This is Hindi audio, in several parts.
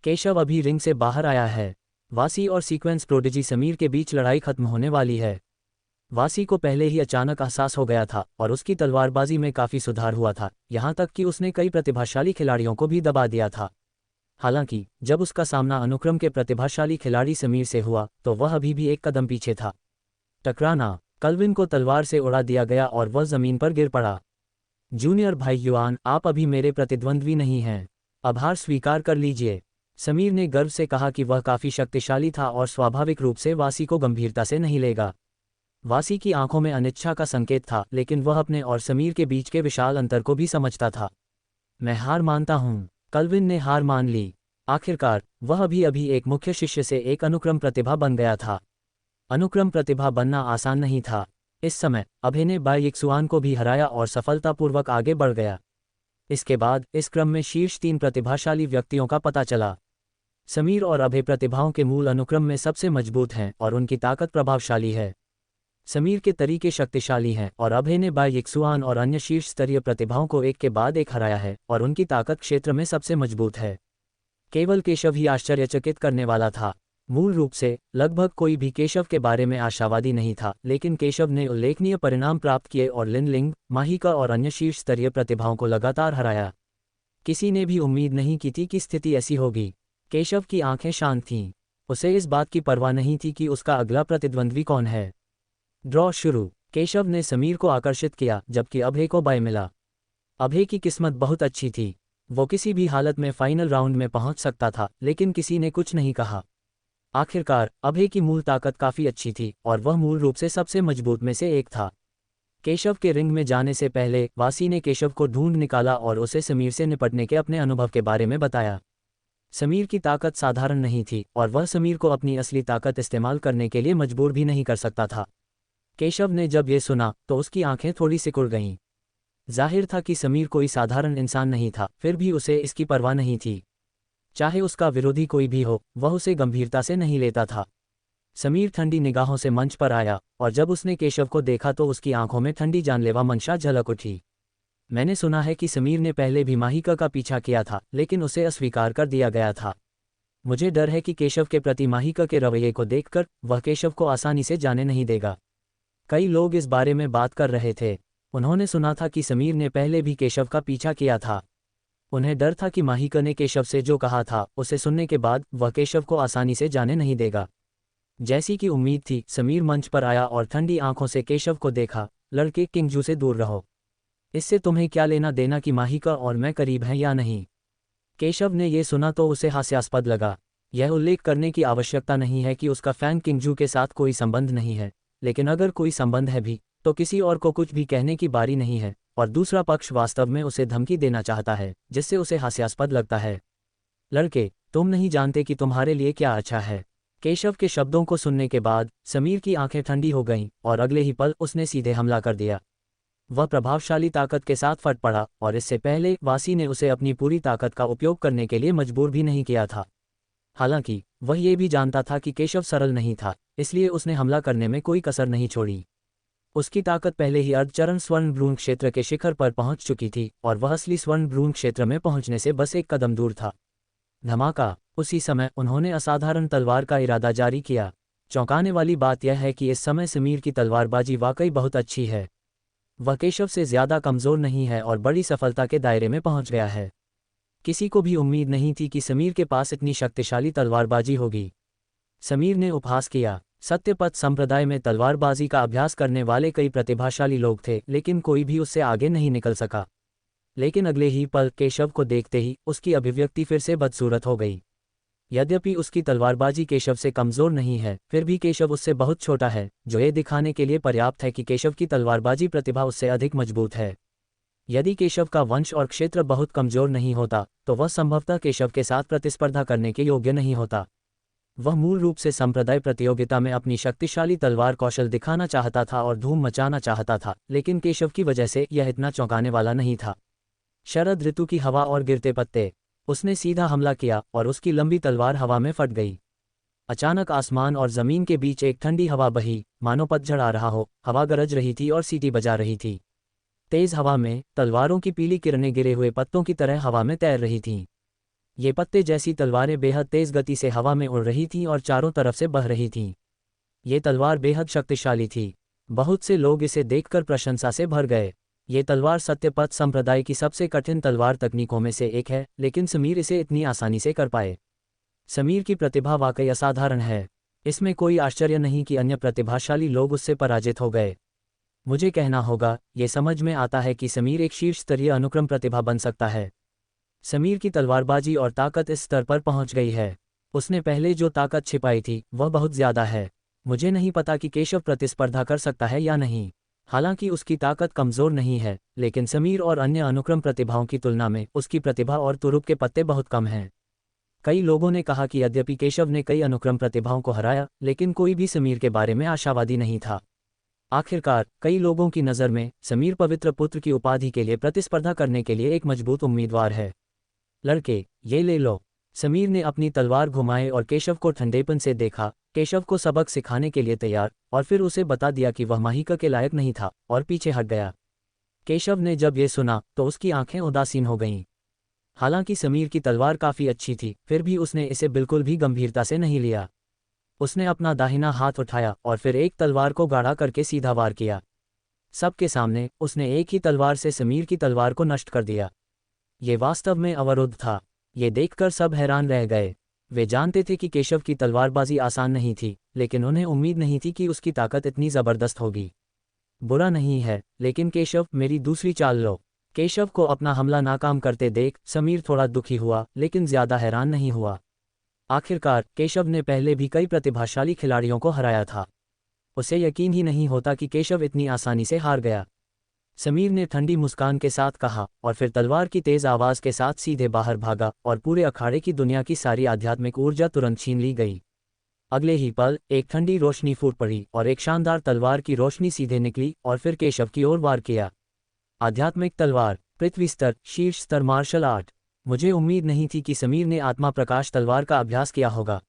केशव अभी रिंग से बाहर आया है। वासी और सीक्वेंस प्रोडिजी समीर के बीच लड़ाई खत्म होने वाली है। वासी को पहले ही अचानक एहसास हो गया था और उसकी तलवारबाजी में काफ़ी सुधार हुआ था, यहाँ तक कि उसने कई प्रतिभाशाली खिलाड़ियों को भी दबा दिया था। हालांकि जब उसका सामना अनुक्रम के प्रतिभाशाली खिलाड़ी समीर से हुआ तो वह अभी भी एक कदम पीछे था। टकराना, कल्विन को तलवार से उड़ा दिया गया और वह जमीन पर गिर पड़ा। जूनियर भाई युआन, आप अभी मेरे प्रतिद्वंद्वी नहीं हैं। अब हार स्वीकार कर लीजिए। समीर ने गर्व से कहा कि वह काफ़ी शक्तिशाली था और स्वाभाविक रूप से वासी को गंभीरता से नहीं लेगा। वासी की आंखों में अनिच्छा का संकेत था, लेकिन वह अपने और समीर के बीच के विशाल अंतर को भी समझता था। मैं हार मानता हूँ। कल्विन ने हार मान ली। आखिरकार वह अभी अभी एक मुख्य शिष्य से एक अनुक्रम प्रतिभा बन गया था। अनुक्रम प्रतिभा बनना आसान नहीं था। इस समय अभय ने बाई यिक्सुआन को भी हराया और सफलतापूर्वक आगे बढ़ गया। इसके बाद इस क्रम में शीर्ष 3 प्रतिभाशाली व्यक्तियों का पता चला। समीर और अभय प्रतिभाओं के मूल अनुक्रम में सबसे मजबूत हैं और उनकी ताकत प्रभावशाली है। समीर के तरीके शक्तिशाली हैं और अभय ने बाई यिक्सुआन और अन्य शीर्ष स्तरीय प्रतिभाओं को एक के बाद एक हराया है और उनकी ताकत क्षेत्र में सबसे मजबूत है। केवल केशव ही आश्चर्यचकित करने वाला था। मूल रूप से लगभग कोई भी केशव के बारे में आशावादी नहीं था, लेकिन केशव ने उल्लेखनीय परिणाम प्राप्त किए और लिनलिंग, माहिका और अन्य शीर्ष स्तरीय प्रतिभाओं को लगातार हराया। किसी ने भी उम्मीद नहीं की थी कि स्थिति ऐसी होगी। केशव की आंखें शांत थीं। उसे इस बात की परवाह नहीं थी कि उसका अगला प्रतिद्वंद्वी कौन है। ड्रॉ शुरू। केशव ने समीर को आकर्षित किया जबकि अभय को बाय मिला। अभय की किस्मत बहुत अच्छी थी। वो किसी भी हालत में फाइनल राउंड में पहुंच सकता था, लेकिन किसी ने कुछ नहीं कहा। आखिरकार अभय की मूल ताकत काफ़ी अच्छी थी और वह मूल रूप से सबसे मजबूत में से एक था। केशव के रिंग में जाने से पहले वासी ने केशव को ढूंढ निकाला और उसे समीर से निपटने के अपने अनुभव के बारे में बताया। समीर की ताकत साधारण नहीं थी और वह समीर को अपनी असली ताकत इस्तेमाल करने के लिए मजबूर भी नहीं कर सकता था। केशव ने जब ये सुना तो उसकी आंखें थोड़ी सिकुड़ गईं। जाहिर था कि समीर कोई साधारण इंसान नहीं था, फिर भी उसे इसकी परवाह नहीं थी। चाहे उसका विरोधी कोई भी हो, वह उसे गंभीरता से नहीं लेता था। समीर ठंडी निगाहों से मंच पर आया और जब उसने केशव को देखा तो उसकी आंखों में ठंडी जानलेवा मंशा झलक उठी। मैंने सुना है कि समीर ने पहले भी माहिका का पीछा किया था, लेकिन उसे अस्वीकार कर दिया गया था। मुझे डर है कि केशव के प्रति माहिका के रवैये को देखकर वह केशव को आसानी से जाने नहीं देगा। कई लोग इस बारे में बात कर रहे थे। उन्होंने सुना था कि समीर ने पहले भी केशव का पीछा किया था। उन्हें डर था कि माहिका ने केशव से जो कहा था उसे सुनने के बाद वह केशव को आसानी से जाने नहीं देगा। जैसी कि उम्मीद थी, समीर मंच पर आया और ठंडी आंखों से केशव को देखा। लड़के, किंगजू से दूर रहो। इससे तुम्हें क्या लेना देना कि माहिका और मैं करीब हैं या नहीं। केशव ने यह सुना तो उसे हास्यास्पद लगा। यह उल्लेख करने की आवश्यकता नहीं है कि उसका फैन किंगजू के साथ कोई संबंध नहीं है, लेकिन अगर कोई संबंध है भी तो किसी और को कुछ भी कहने की बारी नहीं है और दूसरा पक्ष वास्तव में उसे धमकी देना चाहता है, जिससे उसे हास्यास्पद लगता है। लड़के, तुम नहीं जानते कि तुम्हारे लिए क्या अच्छा है। केशव के शब्दों को सुनने के बाद समीर की आंखें ठंडी हो गईं और अगले ही पल उसने सीधे हमला कर दिया। वह प्रभावशाली ताकत के साथ फट पड़ा और इससे पहले वासी ने उसे अपनी पूरी ताकत का उपयोग करने के लिए मजबूर भी नहीं किया था। हालांकि वह ये भी जानता था कि केशव सरल नहीं था, इसलिए उसने हमला करने में कोई कसर नहीं छोड़ी। उसकी ताकत पहले ही अर्धचरण स्वर्ण भ्रूण क्षेत्र के शिखर पर पहुंच चुकी थी और वह असली स्वर्ण भ्रूण क्षेत्र में पहुंचने से बस एक कदम दूर था। धमाका। उसी समय उन्होंने असाधारण तलवार का इरादा जारी किया। चौंकाने वाली बात यह है कि इस समय समीर की तलवारबाजी वाकई बहुत अच्छी है। वह केशव से ज़्यादा कमज़ोर नहीं है और बड़ी सफलता के दायरे में पहुंच गया है। किसी को भी उम्मीद नहीं थी कि समीर के पास इतनी शक्तिशाली तलवारबाजी होगी। समीर ने उपहास किया। सत्यपथ संप्रदाय में तलवारबाजी का अभ्यास करने वाले कई प्रतिभाशाली लोग थे, लेकिन कोई भी उससे आगे नहीं निकल सका। लेकिन अगले ही पल केशव को देखते ही उसकी अभिव्यक्ति फिर से बदसूरत हो गई। यद्यपि उसकी तलवारबाजी केशव से कमज़ोर नहीं है, फिर भी केशव उससे बहुत छोटा है, जो ये दिखाने के लिए पर्याप्त है कि केशव की तलवारबाजी प्रतिभा उससे अधिक मजबूत है। यदि केशव का वंश और क्षेत्र बहुत कमज़ोर नहीं होता तो वह संभवतः केशव के साथ प्रतिस्पर्धा करने के योग्य नहीं होता। वह मूल रूप से संप्रदाय प्रतियोगिता में अपनी शक्तिशाली तलवार कौशल दिखाना चाहता था और धूम मचाना चाहता था, लेकिन केशव की वजह से यह इतना चौंकाने वाला नहीं था। शरद ऋतु की हवा और गिरते पत्ते। उसने सीधा हमला किया और उसकी लंबी तलवार हवा में फट गई। अचानक आसमान और जमीन के बीच एक ठंडी हवा बही, मानो पतझड़ आ रहा हो। हवा गरज रही थी और सीटी बजा रही थी। तेज हवा में तलवारों की पीली किरणें गिरे हुए पत्तों की तरह हवा में तैर रही थीं। ये पत्ते जैसी तलवारें बेहद तेज गति से हवा में उड़ रही थीं और चारों तरफ से बह रही थीं। ये तलवार बेहद शक्तिशाली थी। बहुत से लोग इसे देखकर प्रशंसा से भर गए। ये तलवार सत्यपथ संप्रदाय की सबसे कठिन तलवार तकनीकों में से एक है, लेकिन समीर इसे इतनी आसानी से कर पाए। समीर की प्रतिभा वाकई असाधारण है। इसमें कोई आश्चर्य नहीं कि अन्य प्रतिभाशाली लोग उससे पराजित हो गए। मुझे कहना होगा, ये समझ में आता है कि समीर एक शीर्ष स्तरीय अनुक्रम प्रतिभा बन सकता है। समीर की तलवारबाजी और ताकत इस स्तर पर पहुंच गई है। उसने पहले जो ताकत छिपाई थी वह बहुत ज्यादा है। मुझे नहीं पता कि केशव प्रतिस्पर्धा कर सकता है या नहीं। हालांकि उसकी ताकत कमजोर नहीं है, लेकिन समीर और अन्य अनुक्रम प्रतिभाओं की तुलना में उसकी प्रतिभा और तुरुप के पत्ते बहुत कम हैं। कई लोगों ने कहा कि यद्यपि केशव ने कई अनुक्रम प्रतिभाओं को हराया, लेकिन कोई भी समीर के बारे में आशावादी नहीं था। आखिरकार कई लोगों की नज़र में समीर पवित्र पुत्र की उपाधि के लिए प्रतिस्पर्धा करने के लिए एक मजबूत उम्मीदवार है। लड़के, ये ले लो। समीर ने अपनी तलवार घुमाए और केशव को ठंडेपन से देखा, केशव को सबक सिखाने के लिए तैयार, और फिर उसे बता दिया कि वह माहिका के लायक नहीं था, और पीछे हट गया। केशव ने जब ये सुना तो उसकी आंखें उदासीन हो गईं। हालांकि समीर की तलवार काफ़ी अच्छी थी, फिर भी उसने इसे बिल्कुल भी गंभीरता से नहीं लिया। उसने अपना दाहिना हाथ उठाया और फिर एक तलवार को गाढ़ा करके सीधा वार किया। सबके सामने उसने एक ही तलवार से समीर की तलवार को नष्ट कर दिया। ये वास्तव में अवरुद्ध था। ये देखकर सब हैरान रह गए। वे जानते थे कि केशव की तलवारबाजी आसान नहीं थी, लेकिन उन्हें उम्मीद नहीं थी कि उसकी ताकत इतनी ज़बरदस्त होगी। बुरा नहीं है, लेकिन केशव, मेरी दूसरी चाल लो। केशव को अपना हमला नाकाम करते देख समीर थोड़ा दुखी हुआ, लेकिन ज़्यादा हैरान नहीं हुआ। आखिरकार केशव ने पहले भी कई प्रतिभाशाली खिलाड़ियों को हराया था। उसे यकीन ही नहीं होता कि केशव इतनी आसानी से हार गया। समीर ने ठंडी मुस्कान के साथ कहा, और फिर तलवार की तेज आवाज के साथ सीधे बाहर भागा और पूरे अखाड़े की दुनिया की सारी आध्यात्मिक ऊर्जा तुरंत छीन ली गई। अगले ही पल एक ठंडी रोशनी फूट पड़ी और एक शानदार तलवार की रोशनी सीधे निकली और फिर केशव की ओर वार किया। आध्यात्मिक तलवार, पृथ्वी स्तर, शीर्ष स्तर मार्शल आर्ट। मुझे उम्मीद नहीं थी कि समीर ने आत्मा प्रकाश तलवार का अभ्यास किया होगा।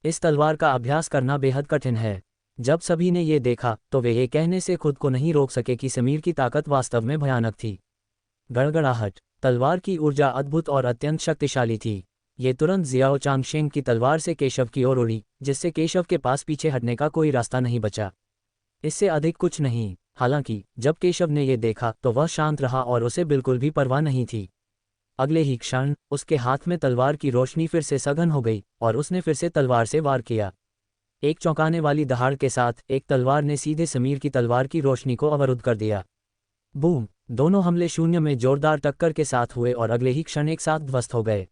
इस तलवार का अभ्यास करना बेहद कठिन है। जब सभी ने ये देखा तो वे ये कहने से खुद को नहीं रोक सके कि समीर की ताकत वास्तव में भयानक थी। गड़गड़ाहट। तलवार की ऊर्जा अद्भुत और अत्यंत शक्तिशाली थी। ये तुरंत जियाओ चांगशेंग की तलवार से केशव की ओर उड़ी, जिससे केशव के पास पीछे हटने का कोई रास्ता नहीं बचा। इससे अधिक कुछ नहीं। हालांकि जब केशव ने यह देखा तो वह शांत रहा और उसे बिल्कुल भी परवाह नहीं थी। अगले ही क्षण उसके हाथ में तलवार की रोशनी फिर से सघन हो गई और उसने फिर से तलवार से वार किया। एक चौंकाने वाली दहाड़ के साथ एक तलवार ने सीधे समीर की तलवार की रोशनी को अवरुद्ध कर दिया। बूम! दोनों हमले शून्य में जोरदार टक्कर के साथ हुए और अगले ही क्षण एक साथ ध्वस्त हो गए।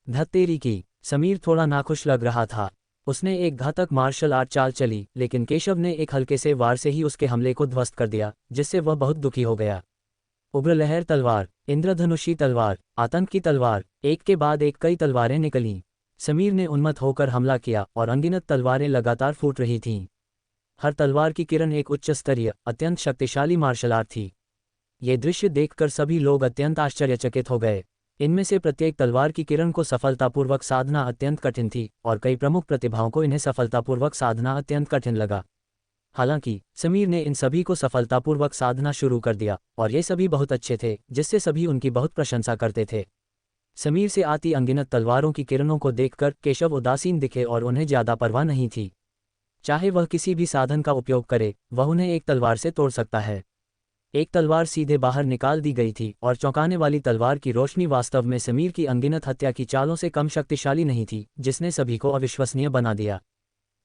धत्तेरी की! समीर थोड़ा नाखुश लग रहा था। उसने एक घातक मार्शल आर्ट चाल चली, लेकिन केशव ने एक हल्के से वार से ही उसके हमले को ध्वस्त कर दिया, जिससे वह बहुत दुखी हो गया। उग्रलहर तलवार, इंद्रधनुषी तलवार, आतंक की तलवार, एक के बाद एक कई तलवारें निकलीं। समीर ने उन्मत्त होकर हमला किया और अनगिनत तलवारें लगातार फूट रही थीं। हर तलवार की किरण एक उच्च स्तरीय, अत्यंत शक्तिशाली मार्शल आर्ट थी। ये दृश्य देखकर सभी लोग अत्यंत आश्चर्यचकित हो गए। इनमें से प्रत्येक तलवार की किरण को सफलतापूर्वक साधना अत्यंत कठिन थी और कई प्रमुख प्रतिभाओं को इन्हें सफलतापूर्वक साधना अत्यंत कठिन लगा। हालांकि समीर ने इन सभी को सफलतापूर्वक साधना शुरू कर दिया और ये सभी बहुत अच्छे थे, जिससे सभी उनकी बहुत प्रशंसा करते थे। समीर से आती अनगिनत तलवारों की किरणों को देखकर केशव उदासीन दिखे और उन्हें ज्यादा परवाह नहीं थी। चाहे वह किसी भी साधन का उपयोग करे, वह उन्हें एक तलवार से तोड़ सकता है। एक तलवार सीधे बाहर निकाल दी गई थी और चौंकाने वाली तलवार की रोशनी वास्तव में समीर की अनगिनत हत्या की चालों से कम शक्तिशाली नहीं थी, जिसने सभी को अविश्वसनीय बना दिया।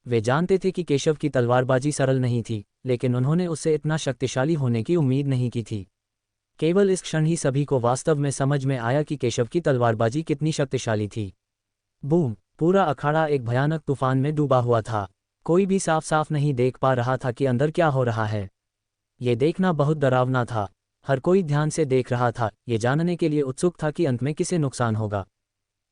वे जानते थे कि केशव की तलवारबाजी सरल नहीं थी, लेकिन उन्होंने उससे इतना शक्तिशाली होने की उम्मीद नहीं की थी। केवल इस क्षण ही सभी को वास्तव में समझ में आया कि केशव की तलवारबाजी कितनी शक्तिशाली थी। बूम! पूरा अखाड़ा एक भयानक तूफान में डूबा हुआ था। कोई भी साफ साफ नहीं देख पा रहा था कि अंदर क्या हो रहा है। ये देखना बहुत डरावना था। हर कोई ध्यान से देख रहा था, ये जानने के लिए उत्सुक था कि अंत में किसे नुकसान होगा।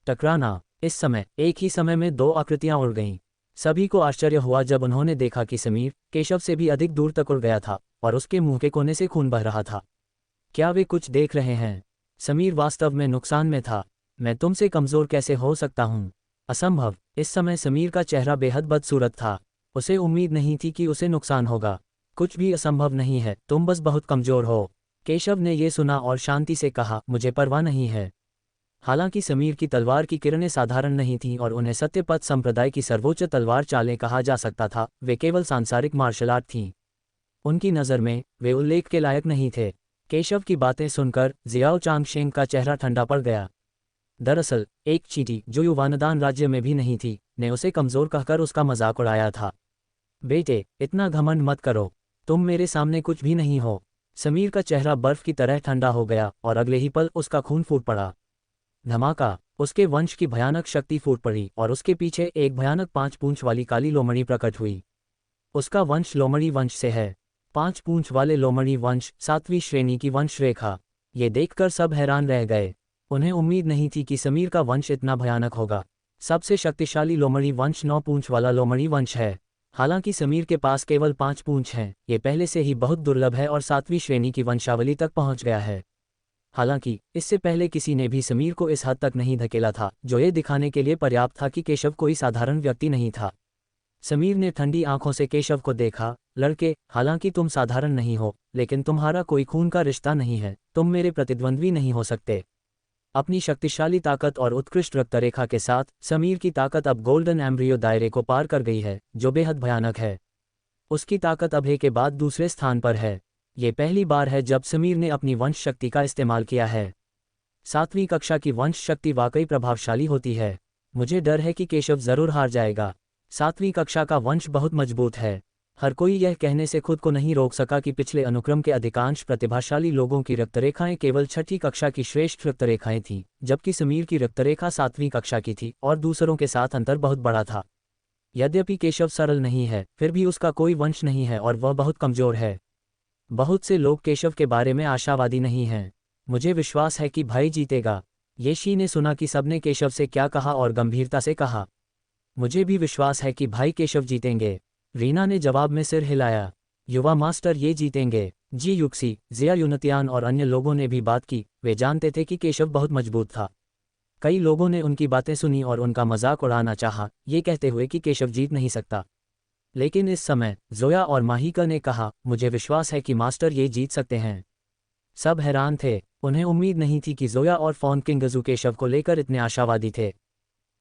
टकराना। इस समय एक ही समय में दो आकृतियां उड़ गईं। सभी को आश्चर्य हुआ जब उन्होंने देखा कि समीर केशव से भी अधिक दूर तक उड़ गया था और उसके मुंह के कोने से खून बह रहा था। क्या वे कुछ देख रहे हैं? समीर वास्तव में नुकसान में था। मैं तुमसे कमजोर कैसे हो सकता हूं? असंभव। इस समय समीर का चेहरा बेहद बदसूरत था। उसे उम्मीद नहीं थी कि उसे नुकसान होगा। कुछ भी असंभव नहीं है, तुम बस बहुत कमजोर हो। केशव ने यह सुना और शांति से कहा, मुझे परवाह नहीं है। हालांकि समीर की तलवार की किरणें साधारण नहीं थीं और उन्हें सत्यपथ संप्रदाय की सर्वोच्च तलवार चालें कहा जा सकता था, वे केवल सांसारिक मार्शल आर्ट थीं। उनकी नज़र में वे उल्लेख के लायक नहीं थे। केशव की बातें सुनकर जियाओ चांगशेंग का चेहरा ठंडा पड़ गया। दरअसल एक चींटी जो युवानदान राज्य में भी नहीं थी ने उसे कमज़ोर कहकर उसका मजाक उड़ाया था। बेटे, इतना घमंड मत करो, तुम मेरे सामने कुछ भी नहीं हो। समीर का चेहरा बर्फ की तरह ठंडा हो गया और अगले ही पल उसका खून फूट पड़ा। धमाका, उसके वंश की भयानक शक्ति फूट पड़ी और उसके पीछे एक भयानक 5 पूंछ वाली काली लोमड़ी प्रकट हुई। उसका वंश लोमड़ी वंश से है। 5 पूंछ वाले लोमड़ी वंश 7वीं श्रेणी की वंश रेखा। ये देखकर सब हैरान रह गए। उन्हें उम्मीद नहीं थी कि समीर का वंश इतना भयानक होगा। सबसे शक्तिशाली लोमड़ी वंश 9 पूंछ वाला लोमड़ी वंश है। हालांकि समीर के पास केवल 5 पूंछ हैं, ये पहले से ही बहुत दुर्लभ है और 7वीं श्रेणी की वंशावली तक पहुंच गया है। हालांकि इससे पहले किसी ने भी समीर को इस हद तक नहीं धकेला था, जो ये दिखाने के लिए पर्याप्त था कि केशव कोई साधारण व्यक्ति नहीं था। समीर ने ठंडी आंखों से केशव को देखा। लड़के, हालांकि तुम साधारण नहीं हो, लेकिन तुम्हारा कोई खून का रिश्ता नहीं है, तुम मेरे प्रतिद्वंद्वी नहीं हो सकते। अपनी शक्तिशाली ताकत और उत्कृष्ट रक्तरेखा के साथ समीर की ताकत अब गोल्डन एम्ब्रियो दायरे को पार कर गई है, जो बेहद भयानक है। उसकी ताकत अभय के बाद दूसरे स्थान पर है। ये पहली बार है जब समीर ने अपनी वंश शक्ति का इस्तेमाल किया है। 7वीं कक्षा की वंश शक्ति वाकई प्रभावशाली होती है। मुझे डर है कि केशव जरूर हार जाएगा। 7वीं कक्षा का वंश बहुत मजबूत है। हर कोई यह कहने से खुद को नहीं रोक सका कि पिछले अनुक्रम के अधिकांश प्रतिभाशाली लोगों की रक्तरेखाएं केवल 6ठी कक्षा की श्रेष्ठ रक्तरेखाएं थीं, जबकि समीर की रक्तरेखा 7वीं कक्षा की थी और दूसरों के साथ अंतर बहुत बड़ा था। यद्यपि केशव सरल नहीं है, फिर भी उसका कोई वंश नहीं है और वह बहुत कमजोर है। बहुत से लोग केशव के बारे में आशावादी नहीं हैं। मुझे विश्वास है कि भाई जीतेगा। येशी ने सुना कि सबने केशव से क्या कहा और गंभीरता से कहा, मुझे भी विश्वास है कि भाई केशव जीतेंगे। रीना ने जवाब में सिर हिलाया। युवा मास्टर ये जीतेंगे। जी युक्सी, जिया यूनतियान और अन्य लोगों ने भी बात की। वे जानते थे कि केशव बहुत मजबूत था। कई लोगों ने उनकी बातें सुनी और उनका मजाक उड़ाना चाहा, ये कहते हुए कि केशव जीत नहीं सकता। लेकिन इस समय जोया और माहिका ने कहा, मुझे विश्वास है कि मास्टर ये जीत सकते हैं। सब हैरान थे। उन्हें उम्मीद नहीं थी कि जोया और फॉन किंगजू केशव को लेकर इतने आशावादी थे।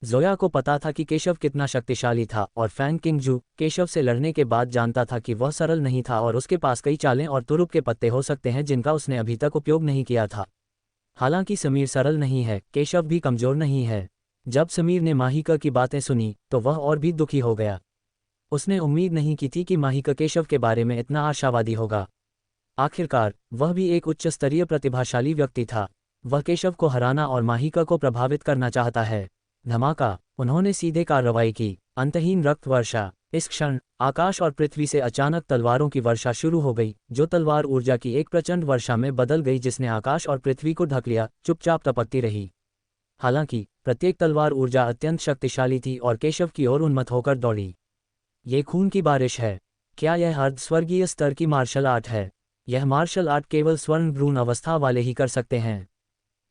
जोया को पता था कि केशव कितना शक्तिशाली था और फैंग किंगजू केशव से लड़ने के बाद जानता था कि वह सरल नहीं था और उसके पास कई चालें और तुरुप के पत्ते हो सकते हैं जिनका उसने अभी तक उपयोग नहीं किया था। हालांकि समीर सरल नहीं है, केशव भी कमजोर नहीं है। जब समीर ने माहिका की बातें सुनी तो वह और भी दुखी हो गया। उसने उम्मीद नहीं की थी कि माहिका केशव के बारे में इतना आशावादी होगा। आखिरकार वह भी एक उच्च स्तरीय प्रतिभाशाली व्यक्ति था। वह केशव को हराना और माहिका को प्रभावित करना चाहता है। धमाका, उन्होंने सीधे कार्रवाई की। अंतहीन रक्त वर्षा। इस क्षण आकाश और पृथ्वी से अचानक तलवारों की वर्षा शुरू हो गई, जो तलवार ऊर्जा की एक प्रचंड वर्षा में बदल गई जिसने आकाश और पृथ्वी को ढक लिया, चुपचाप टपकती रही। हालांकि प्रत्येक तलवार ऊर्जा अत्यंत शक्तिशाली थी और केशव की ओर उन्मत्त होकर दौड़ी। ये खून की बारिश है। क्या यह अर्ध स्वर्गीय स्तर की मार्शल आर्ट है? यह मार्शल आर्ट केवल स्वर्ण भ्रूण अवस्था वाले ही कर सकते हैं।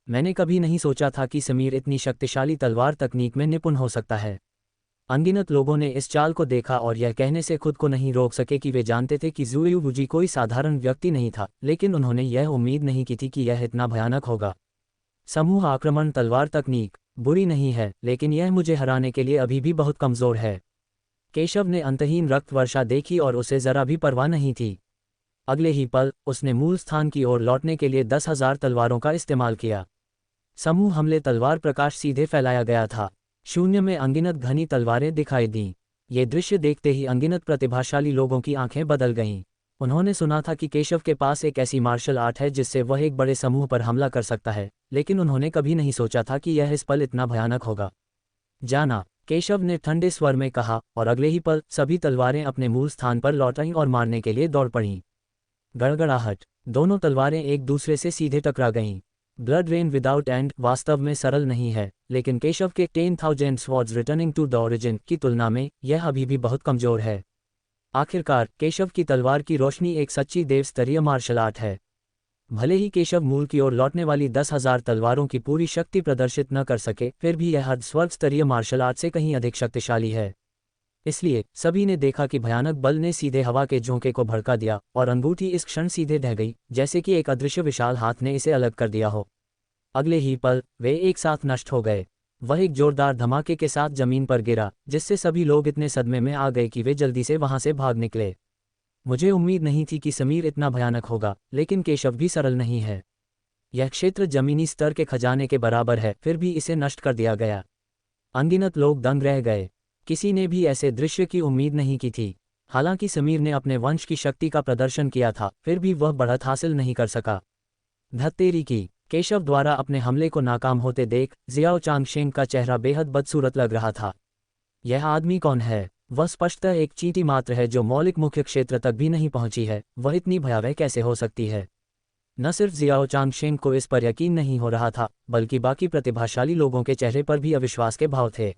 मैंने कभी नहीं सोचा था कि समीर इतनी शक्तिशाली तलवार तकनीक में निपुण हो सकता है। अनगिनत लोगों ने इस चाल को देखा और यह कहने से खुद को नहीं रोक सके कि वे जानते थे कि ज़ुयू वुजी कोई साधारण व्यक्ति नहीं था, लेकिन उन्होंने यह उम्मीद नहीं की थी कि यह इतना भयानक होगा। समूह आक्रमण तलवार तकनीक बुरी नहीं है, लेकिन यह मुझे हराने के लिए अभी भी बहुत कमज़ोर है। केशव ने अंतहीन रक्त वर्षा देखी और उसे जरा भी परवाह नहीं थी। अगले ही पल उसने मूल स्थान की ओर लौटने के लिए 10,000 तलवारों का इस्तेमाल किया। समूह हमले तलवार प्रकाश सीधे फैलाया गया था। शून्य में अनगिनत घनी तलवारें दिखाई दीं। ये दृश्य देखते ही अनगिनत प्रतिभाशाली लोगों की आंखें बदल गईं। उन्होंने सुना था कि केशव के पास एक ऐसी मार्शल आर्ट है जिससे वह एक बड़े समूह पर हमला कर सकता है, लेकिन उन्होंने कभी नहीं सोचा था कि यह इस पल इतना भयानक होगा। जाना, केशव ने ठंडे स्वर में कहा और अगले ही पल सभी तलवारें अपने मूल स्थान पर लौट आईं और मारने के लिए दौड़ पड़ीं। गड़गड़ाहट, दोनों तलवारें एक दूसरे से सीधे टकरा गईं। ब्लड रेन विदाउट एंड वास्तव में सरल नहीं है, लेकिन केशव के 10,000 swords returning to the origin की तुलना में यह अभी भी बहुत कमजोर है। आखिरकार केशव की तलवार की रोशनी एक सच्ची देव स्तरीय मार्शल आर्ट है। भले ही केशव मूल की ओर लौटने वाली 10,000 तलवारों की पूरी शक्ति प्रदर्शित न कर सके, फिर भी यह हद स्वर्ग स्तरीय मार्शल आर्ट से कहीं अधिक शक्तिशाली है। इसलिए सभी ने देखा कि भयानक बल ने सीधे हवा के झोंके को भड़का दिया और अंगूठी इस क्षण सीधे ढह गई, जैसे कि एक अदृश्य विशाल हाथ ने इसे अलग कर दिया हो। अगले ही पल वे एक साथ नष्ट हो गए। वह एक जोरदार धमाके के साथ जमीन पर गिरा, जिससे सभी लोग इतने सदमे में आ गए कि वे जल्दी से वहां से भाग निकले। मुझे उम्मीद नहीं थी कि समीर इतना भयानक होगा, लेकिन केशव भी सरल नहीं है। यह क्षेत्र जमीनी स्तर के खजाने के बराबर है, फिर भी इसे नष्ट कर दिया गया। अनगिनत लोग दंग रह गए। किसी ने भी ऐसे दृश्य की उम्मीद नहीं की थी। हालांकि समीर ने अपने वंश की शक्ति का प्रदर्शन किया था, फिर भी वह बढ़त हासिल नहीं कर सका। धत्तेरी की। केशव द्वारा अपने हमले को नाकाम होते देख जियाओ चांगशेंग का चेहरा बेहद बदसूरत लग रहा था। यह आदमी कौन है? वह स्पष्टतः एक चींटी मात्र है जो मौलिक मुख्य क्षेत्र तक भी नहीं पहुंची है। वह इतनी भयावह कैसे हो सकती है? न सिर्फ जियाओ चांगशेंग को इस पर यकीन नहीं हो रहा था, बल्कि बाकी प्रतिभाशाली लोगों के चेहरे पर भी अविश्वास के भाव थे।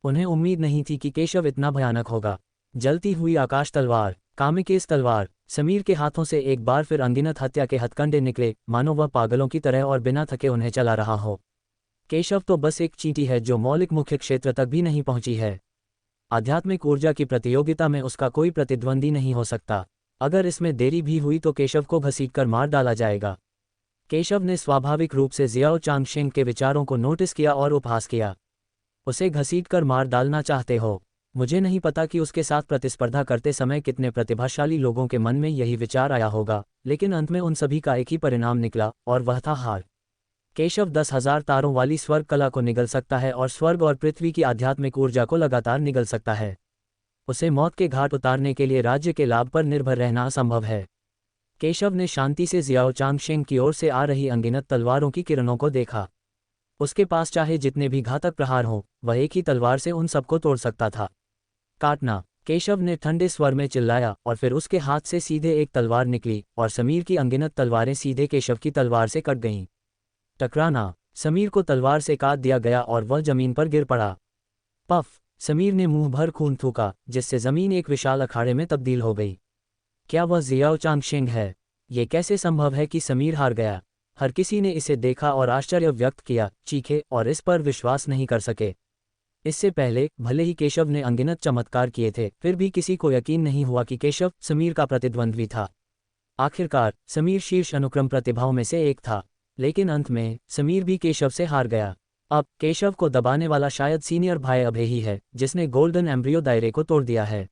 उन्हें उम्मीद नहीं थी कि केशव इतना भयानक होगा। जलती हुई आकाश तलवार, कामिकेस तलवार। समीर के हाथों से एक बार फिर अनगिनत हत्या के हथकंडे निकले, मानो वह पागलों की तरह और बिना थके उन्हें चला रहा हो। केशव तो बस एक चींटी है जो मौलिक मुख्य क्षेत्र तक भी नहीं पहुंची है। आध्यात्मिक ऊर्जा की प्रतियोगिता में उसका कोई प्रतिद्वंदी नहीं हो सकता। अगर इसमें देरी भी हुई तो केशव को घसीटकर मार डाला जाएगा। केशव ने स्वाभाविक रूप से जियाओ चांगशेंग के विचारों को नोटिस किया और उपहास किया। उसे घसीटकर मार डालना चाहते हो? मुझे नहीं पता कि उसके साथ प्रतिस्पर्धा करते समय कितने प्रतिभाशाली लोगों के मन में यही विचार आया होगा, लेकिन अंत में उन सभी का एक ही परिणाम निकला, और वह था हार। केशव 10,000 तारों वाली स्वर्ग कला को निगल सकता है और स्वर्ग और पृथ्वी की आध्यात्मिक ऊर्जा को लगातार निगल सकता है। उसे मौत के घाट उतारने के लिए राज्य के लाभ पर निर्भर रहना असंभव है। केशव ने शांति से जियाओ चांगशेंग की ओर से आ रही अनगिनत तलवारों की किरणों को देखा। उसके पास चाहे जितने भी घातक प्रहार हों, वह एक ही तलवार से उन सबको तोड़ सकता था। काटना। केशव ने ठंडे स्वर में चिल्लाया, और फिर उसके हाथ से सीधे एक तलवार निकली और समीर की अनगिनत तलवारें सीधे केशव की तलवार से कट गईं। टकराना। समीर को तलवार से काट दिया गया और वह जमीन पर गिर पड़ा। पफ। समीर ने मुंह भर खून थूका, जिससे जमीन एक विशाल अखाड़े में तब्दील हो गई। क्या वह जियाओ चांगशेंग है? ये कैसे संभव है कि समीर हार गया? हर किसी ने इसे देखा और आश्चर्य व्यक्त किया, चीखे और इस पर विश्वास नहीं कर सके। इससे पहले भले ही केशव ने अनगिनत चमत्कार किए थे, फिर भी किसी को यकीन नहीं हुआ कि केशव समीर का प्रतिद्वंद्वी था। आखिरकार समीर शीर्ष अनुक्रम प्रतिभाओं में से एक था, लेकिन अंत में समीर भी केशव से हार गया। अब केशव को दबाने वाला शायद सीनियर भाई अभय ही है, जिसने गोल्डन एम्ब्रियो दायरे को तोड़ दिया है।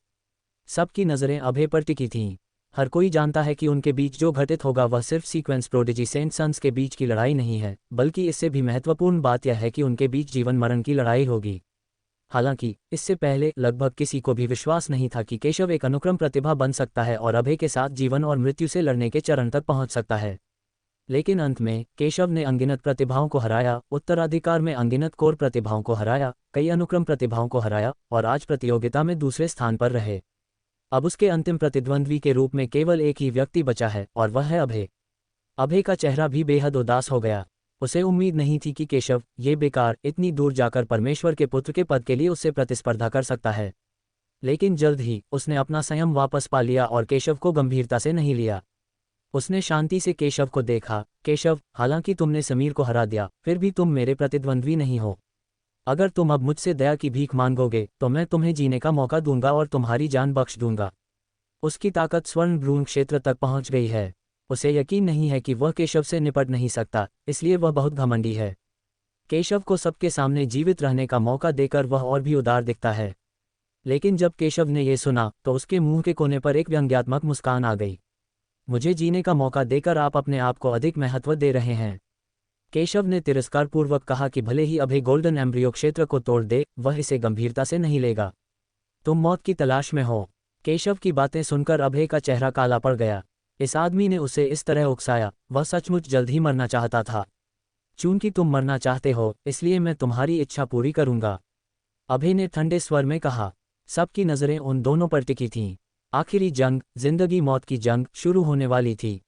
सबकी नज़रें अभय पर टिकी थीं। हर कोई जानता है कि उनके बीच जो घटित होगा वह सिर्फ सीक्वेंस प्रोडिजी सेंट सन्स के बीच की लड़ाई नहीं है, बल्कि इससे भी महत्वपूर्ण बात यह है कि उनके बीच जीवन मरण की लड़ाई होगी। हालांकि इससे पहले लगभग किसी को भी विश्वास नहीं था कि केशव एक अनुक्रम प्रतिभा बन सकता है और अभय के साथ जीवन और मृत्यु से लड़ने के चरण तक पहुंच सकता है। लेकिन अंत में केशव ने अनगिनत प्रतिभाओं को हराया, उत्तराधिकार में अनगिनत कोर प्रतिभाओं को हराया, कई अनुक्रम प्रतिभाओं को हराया, और आज प्रतियोगिता में दूसरे स्थान पर रहे। अब उसके अंतिम प्रतिद्वंद्वी के रूप में केवल एक ही व्यक्ति बचा है, और वह है अभय। अभय का चेहरा भी बेहद उदास हो गया। उसे उम्मीद नहीं थी कि केशव, ये बेकार, इतनी दूर जाकर परमेश्वर के पुत्र के पद के लिए उससे प्रतिस्पर्धा कर सकता है। लेकिन जल्द ही उसने अपना संयम वापस पा लिया और केशव को गंभीरता से नहीं लिया। उसने शांति से केशव को देखा। केशव, हालांकि तुमने समीर को हरा दिया, फिर भी तुम मेरे प्रतिद्वंद्वी नहीं हो। अगर तुम अब मुझसे दया की भीख मांगोगे तो मैं तुम्हें जीने का मौका दूंगा और तुम्हारी जान बख्श दूंगा। उसकी ताकत स्वर्ण भ्रूण क्षेत्र तक पहुंच गई है। उसे यकीन नहीं है कि वह केशव से निपट नहीं सकता, इसलिए वह बहुत घमंडी है। केशव को सबके सामने जीवित रहने का मौका देकर वह और भी उदार दिखता है। लेकिन जब केशव ने यह सुना तो उसके मुंह के कोने पर एक व्यंग्यात्मक मुस्कान आ गई। मुझे जीने का मौका देकर आप अपने आप को अधिक महत्व दे रहे हैं। केशव ने तिरस्कारपूर्वक कहा कि भले ही अभय गोल्डन एम्ब्रियो क्षेत्र को तोड़ दे, वह इसे गंभीरता से नहीं लेगा। तुम मौत की तलाश में हो। केशव की बातें सुनकर अभय का चेहरा काला पड़ गया। इस आदमी ने उसे इस तरह उकसाया, वह सचमुच जल्द ही मरना चाहता था। चूंकि तुम मरना चाहते हो, इसलिए मैं तुम्हारी इच्छा पूरी करूंगा, अभय ने ठंडे स्वर में कहा। सबकी नज़रें उन दोनों पर टिकी थीं। आखिरी जंग, जिंदगी मौत की जंग, शुरू होने वाली थी।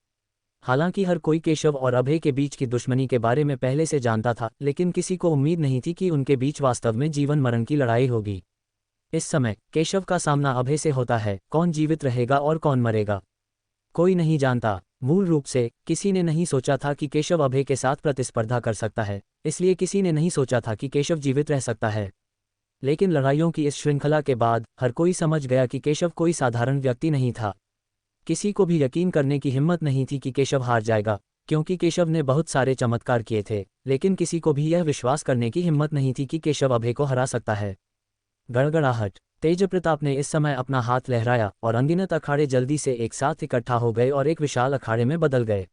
हालांकि हर कोई केशव और अभय के बीच की दुश्मनी के बारे में पहले से जानता था, लेकिन किसी को उम्मीद नहीं थी कि उनके बीच वास्तव में जीवन मरण की लड़ाई होगी। इस समय केशव का सामना अभय से होता है। कौन जीवित रहेगा और कौन मरेगा, कोई नहीं जानता। मूल रूप से किसी ने नहीं सोचा था कि केशव अभय के साथ प्रतिस्पर्धा कर सकता है, इसलिए किसी ने नहीं सोचा था कि केशव जीवित रह सकता है। लेकिन लड़ाइयों की इस श्रृंखला के बाद हर कोई समझ गया कि केशव कोई साधारण व्यक्ति नहीं था। किसी को भी यकीन करने की हिम्मत नहीं थी कि केशव हार जाएगा। क्योंकि केशव ने बहुत सारे चमत्कार किए थे, लेकिन किसी को भी यह विश्वास करने की हिम्मत नहीं थी कि केशव अभय को हरा सकता है। गड़गड़ाहट। तेजप्रताप ने इस समय अपना हाथ लहराया और अनगिनत अखाड़े जल्दी से एक साथ इकट्ठा हो गए और एक विशाल अखाड़े में बदल गए।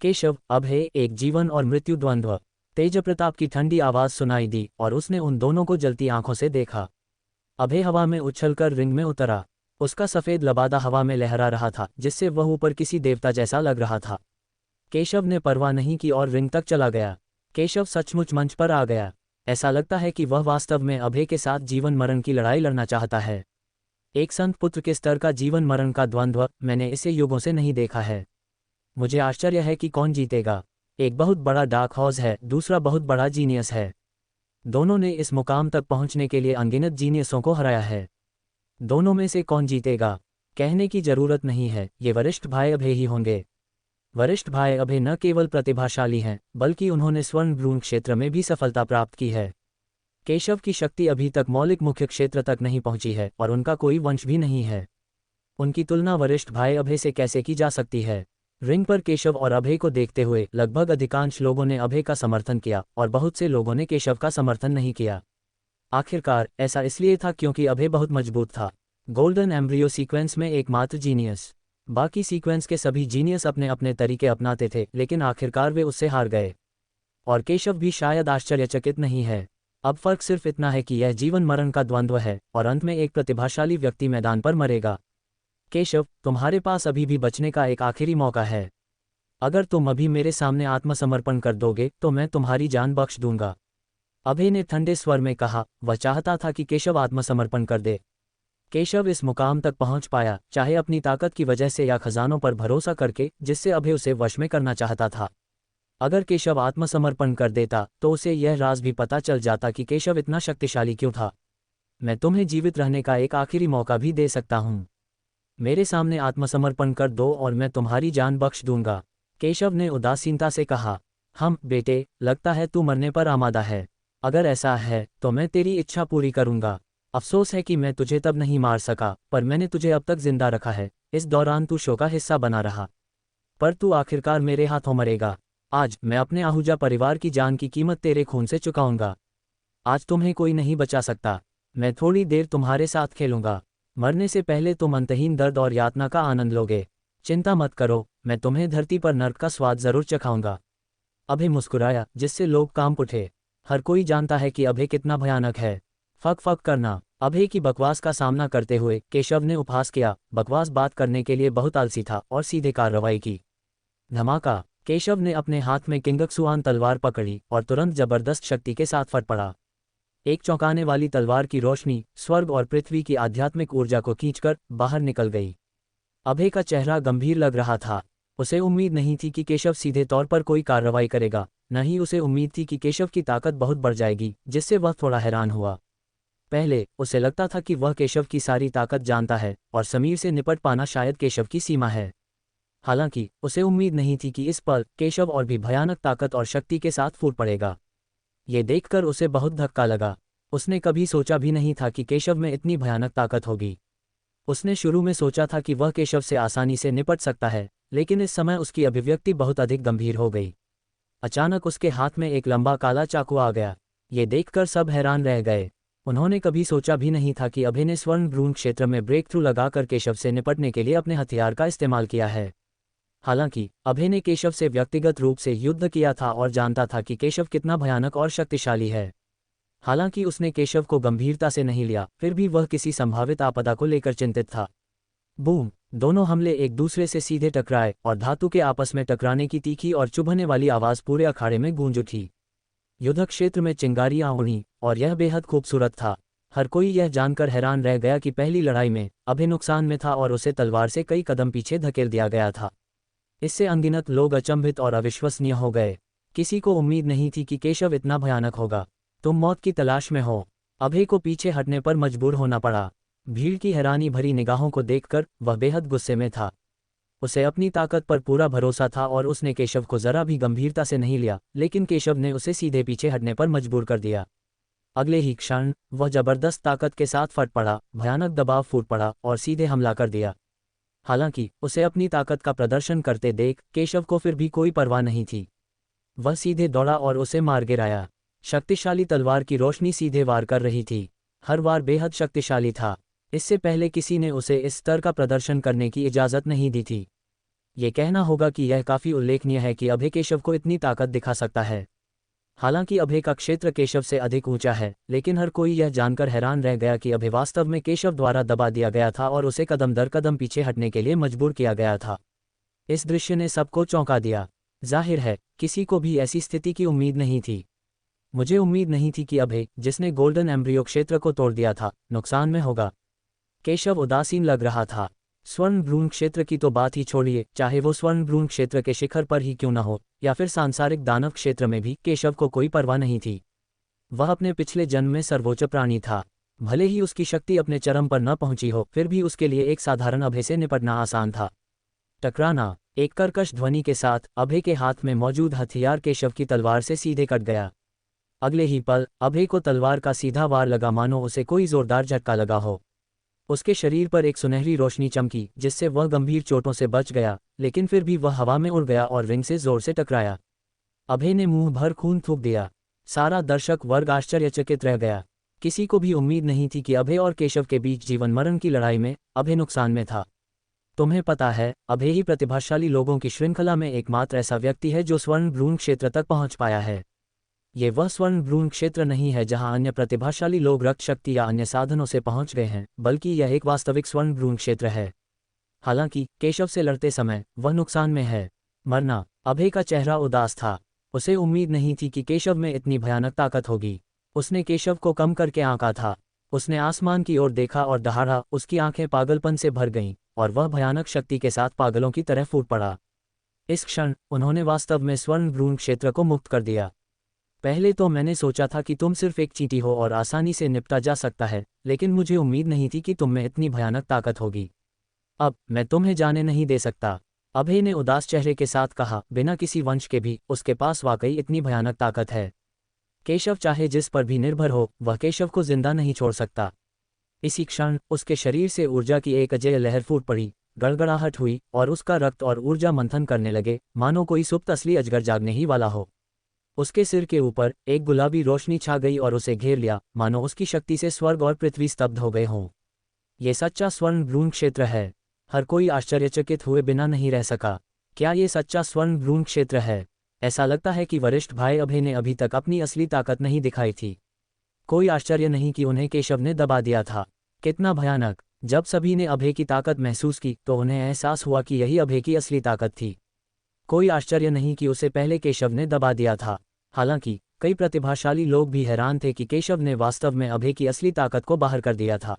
केशव, अभय, एक जीवन और मृत्यु द्वंद्व। तेजप्रताप की ठंडी आवाज सुनाई दी और उसने उन दोनों को जलती आंखों से देखा। अभय हवा में उछलकर रिंग में उतरा। उसका सफेद लबादा हवा में लहरा रहा था, जिससे वह ऊपर किसी देवता जैसा लग रहा था। केशव ने परवाह नहीं की और रिंग तक चला गया। केशव सचमुच मंच पर आ गया। ऐसा लगता है कि वह वास्तव में अभय के साथ जीवन मरण की लड़ाई लड़ना चाहता है। एक संत पुत्र के स्तर का जीवन मरण का द्वंद्व, मैंने इसे युगों से नहीं देखा है। मुझे आश्चर्य है कि कौन जीतेगा। एक बहुत बड़ा डार्क हॉर्स है, दूसरा बहुत बड़ा जीनियस है। दोनों ने इस मुकाम तक पहुंचने के लिए अनगिनत जीनियसों को हराया है। दोनों में से कौन जीतेगा, कहने की जरूरत नहीं है, ये वरिष्ठ भाई अभय ही होंगे। वरिष्ठ भाई अभय न केवल प्रतिभाशाली हैं, बल्कि उन्होंने स्वर्ण भ्रूण क्षेत्र में भी सफलता प्राप्त की है। केशव की शक्ति अभी तक मौलिक मुख्य क्षेत्र तक नहीं पहुंची है और उनका कोई वंश भी नहीं है। उनकी तुलना वरिष्ठ भाई अभय से कैसे की जा सकती है। रिंग पर केशव और अभय को देखते हुए लगभग अधिकांश लोगों ने अभय का समर्थन किया और बहुत से लोगों ने केशव का समर्थन नहीं किया। आखिरकार ऐसा इसलिए था क्योंकि अभय बहुत मजबूत था, गोल्डन एम्ब्रियो सीक्वेंस में एकमात्र जीनियस। बाकी सीक्वेंस के सभी जीनियस अपने अपने तरीके अपनाते थे, लेकिन आखिरकार वे उससे हार गए। और केशव भी शायद आश्चर्यचकित नहीं है। अब फर्क सिर्फ इतना है कि यह जीवन मरण का द्वंद्व है और अंत में एक प्रतिभाशाली व्यक्ति मैदान पर मरेगा। केशव, तुम्हारे पास अभी भी बचने का एक आखिरी मौका है। अगर तुम अभी मेरे सामने आत्मसमर्पण कर दोगे तो मैं तुम्हारी जान बख्श दूंगा। अभय ने ठंडे स्वर में कहा। वह चाहता था कि केशव आत्मसमर्पण कर दे। केशव इस मुकाम तक पहुंच पाया, चाहे अपनी ताकत की वजह से या खजानों पर भरोसा करके, जिससे अभय उसे वश में करना चाहता था। अगर केशव आत्मसमर्पण कर देता तो उसे यह राज भी पता चल जाता कि केशव इतना शक्तिशाली क्यों था। मैं तुम्हें जीवित रहने का एक आखिरी मौका भी दे सकता हूँ। मेरे सामने आत्मसमर्पण कर दो और मैं तुम्हारी जान बख्श दूंगा। केशव ने उदासीनता से कहा। बेटे, लगता है तू मरने पर आमादा है। अगर ऐसा है तो मैं तेरी इच्छा पूरी करूंगा। अफसोस है कि मैं तुझे तब नहीं मार सका, पर मैंने तुझे अब तक जिंदा रखा है। इस दौरान तू शो का हिस्सा बना रहा, पर तू आखिरकार मेरे हाथों मरेगा। आज मैं अपने आहूजा परिवार की जान की कीमत तेरे खून से चुकाऊंगा। आज तुम्हें कोई नहीं बचा सकता। मैं थोड़ी देर तुम्हारे साथ खेलूंगा। मरने से पहले तुम अंतहीन दर्द और यातना का आनंद लोगे। चिंता मत करो, मैं तुम्हें धरती पर नर्क का स्वाद जरूर चखाऊंगा। अभय मुस्कुराया, जिससे लोग कांप उठे। हर कोई जानता है कि अभय कितना भयानक है। फक फक करना। अभय की बकवास का सामना करते हुए केशव ने उपहास किया। बकवास बात करने के लिए बहुत आलसी था और सीधे कार्रवाई की। धमाका। केशव ने अपने हाथ में किंगक्सुआन तलवार पकड़ी और तुरंत जबरदस्त शक्ति के साथ फट पड़ा। एक चौंकाने वाली तलवार की रोशनी स्वर्ग और पृथ्वी की आध्यात्मिक ऊर्जा को खींचकर बाहर निकल गई। अभय का चेहरा गंभीर लग रहा था। उसे उम्मीद नहीं थी कि केशव सीधे तौर पर कोई कार्रवाई करेगा, न ही उसे उम्मीद थी कि केशव की ताकत बहुत बढ़ जाएगी, जिससे वह थोड़ा हैरान हुआ। पहले उसे लगता था कि वह केशव की सारी ताकत जानता है और समीर से निपट पाना शायद केशव की सीमा है। हालांकि उसे उम्मीद नहीं थी कि इस पल केशव और भी भयानक ताकत और शक्ति के साथ फूट पड़ेगा। ये देखकर उसे बहुत धक्का लगा। उसने कभी सोचा भी नहीं था कि केशव में इतनी भयानक ताकत होगी। उसने शुरू में सोचा था कि वह केशव से आसानी से निपट सकता है, लेकिन इस समय उसकी अभिव्यक्ति बहुत अधिक गंभीर हो गई। अचानक उसके हाथ में एक लंबा काला चाकू आ गया। ये देखकर सब हैरान रह गए। उन्होंने कभी सोचा भी नहीं था कि अभय ने स्वर्ण भ्रूण क्षेत्र में ब्रेक थ्रू लगाकर केशव से निपटने के लिए अपने हथियार का इस्तेमाल किया है। हालांकि अभय ने केशव से व्यक्तिगत रूप से युद्ध किया था और जानता था कि केशव कितना भयानक और शक्तिशाली है। हालांकि उसने केशव को गंभीरता से नहीं लिया, फिर भी वह किसी संभावित आपदा को लेकर चिंतित था। बूम! दोनों हमले एक दूसरे से सीधे टकराए और धातु के आपस में टकराने की तीखी और चुभने वाली आवाज पूरे अखाड़े में गूंज उठी। युद्ध क्षेत्र में चिंगारियां उड़ी और यह बेहद खूबसूरत था। हर कोई यह जानकर हैरान रह गया कि पहली लड़ाई में अभय नुकसान में था और उसे तलवार से कई कदम पीछे धकेल दिया गया था। इससे अनगिनत लोग अचंभित और अविश्वसनीय हो गए। किसी को उम्मीद नहीं थी कि केशव इतना भयानक होगा। तुम मौत की तलाश में हो। अभय को पीछे हटने पर मजबूर होना पड़ा। भीड़ की हैरानी भरी निगाहों को देखकर वह बेहद गुस्से में था। उसे अपनी ताकत पर पूरा भरोसा था और उसने केशव को जरा भी गंभीरता से नहीं लिया, लेकिन केशव ने उसे सीधे पीछे हटने पर मजबूर कर दिया। अगले ही क्षण वह जबरदस्त ताकत के साथ फट पड़ा, भयानक दबाव फूट पड़ा और सीधे हमला कर दिया। हालांकि उसे अपनी ताकत का प्रदर्शन करते देख केशव को फिर भी कोई परवाह नहीं थी। वह सीधे दौड़ा और उसे मार गिराया। शक्तिशाली तलवार की रोशनी सीधे वार कर रही थी। हर वार बेहद शक्तिशाली था। इससे पहले किसी ने उसे इस स्तर का प्रदर्शन करने की इजाज़त नहीं दी थी। ये कहना होगा कि यह काफ़ी उल्लेखनीय है कि अभय केशव को इतनी ताकत दिखा सकता है। हालांकि अभय का क्षेत्र केशव से अधिक ऊंचा है, लेकिन हर कोई यह जानकर हैरान रह गया कि अभय वास्तव में केशव द्वारा दबा दिया गया था और उसे कदम दर कदम पीछे हटने के लिए मजबूर किया गया था। इस दृश्य ने सबको चौंका दिया। जाहिर है किसी को भी ऐसी स्थिति की उम्मीद नहीं थी। मुझे उम्मीद नहीं थी कि अभय, जिसने गोल्डन एम्ब्रियो क्षेत्र को तोड़ दिया था, नुकसान में होगा। केशव उदासीन लग रहा था। स्वर्ण भ्रूण क्षेत्र की तो बात ही छोड़िए, चाहे वो स्वर्ण भ्रूण क्षेत्र के शिखर पर ही क्यों न हो या फिर सांसारिक दानव क्षेत्र में भी केशव को कोई परवाह नहीं थी। वह अपने पिछले जन्म में सर्वोच्च प्राणी था। भले ही उसकी शक्ति अपने चरम पर न पहुंची हो, फिर भी उसके लिए एक साधारण अभय से निपटना आसान था। टकराना। एक कर्कश ध्वनि के साथ अभय के हाथ में मौजूद हथियार केशव की तलवार से सीधे कट गया। अगले ही पल अभय को तलवार का सीधा वार लगा, मानो उसे कोई जोरदार झटका लगा हो। उसके शरीर पर एक सुनहरी रोशनी चमकी, जिससे वह गंभीर चोटों से बच गया, लेकिन फिर भी वह हवा में उड़ गया और रिंग से जोर से टकराया। अभय ने मुंह भर खून थूक दिया। सारा दर्शक वर्ग आश्चर्यचकित रह गया। किसी को भी उम्मीद नहीं थी कि अभय और केशव के बीच जीवन मरण की लड़ाई में अभय नुकसान में था। तुम्हें पता है, अभय ही प्रतिभाशाली लोगों की श्रृंखला में एकमात्र ऐसा व्यक्ति है जो स्वर्ण भ्रूण क्षेत्र तक पहुंच पाया है। ये वह स्वर्ण भ्रूण क्षेत्र नहीं है जहां अन्य प्रतिभाशाली लोग रक्त शक्ति या अन्य साधनों से पहुंच गए हैं, बल्कि यह एक वास्तविक स्वर्ण भ्रूण क्षेत्र है। हालांकि केशव से लड़ते समय वह नुकसान में है। मरना। अभय का चेहरा उदास था। उसे उम्मीद नहीं थी कि केशव में इतनी भयानक ताकत होगी। उसने केशव को कम करके आंका था। उसने आसमान की ओर देखा और दहाड़ा। उसकी आंखें पागलपन से भर गईं और वह भयानक शक्ति के साथ पागलों की तरह फूट पड़ा। इस क्षण उन्होंने वास्तव में स्वर्ण भ्रूण क्षेत्र को मुक्त कर दिया। पहले तो मैंने सोचा था कि तुम सिर्फ एक चींटी हो और आसानी से निपटा जा सकता है, लेकिन मुझे उम्मीद नहीं थी कि तुम में इतनी भयानक ताकत होगी। अब मैं तुम्हें जाने नहीं दे सकता, अभय ने उदास चेहरे के साथ कहा। बिना किसी वंश के भी उसके पास वाकई इतनी भयानक ताकत है। केशव चाहे जिस पर भी निर्भर हो, वह केशव को जिंदा नहीं छोड़ सकता। इसी क्षण उसके शरीर से ऊर्जा की एक अजय लहर फूट पड़ी, गड़गड़ाहट हुई और उसका रक्त और ऊर्जा मंथन करने लगे, मानो कोई सुप्त असली अजगर जागने ही वाला हो। उसके सिर के ऊपर एक गुलाबी रोशनी छा गई और उसे घेर लिया, मानो उसकी शक्ति से स्वर्ग और पृथ्वी स्तब्ध हो गए हों। ये सच्चा स्वर्ण भ्रूण क्षेत्र है। हर कोई आश्चर्यचकित हुए बिना नहीं रह सका। क्या ये सच्चा स्वर्ण भ्रूण क्षेत्र है? ऐसा लगता है कि वरिष्ठ भाई अभय ने अभी तक अपनी असली ताकत नहीं दिखाई थी। कोई आश्चर्य नहीं कि उन्हें केशव ने दबा दिया था। कितना भयानक! जब सभी ने अभय की ताकत महसूस की तो उन्हें एहसास हुआ कि यही अभय की असली ताकत थी। कोई आश्चर्य नहीं कि उसे पहले केशव ने दबा दिया था। हालांकि कई प्रतिभाशाली लोग भी हैरान थे कि केशव ने वास्तव में अभय की असली ताकत को बाहर कर दिया था।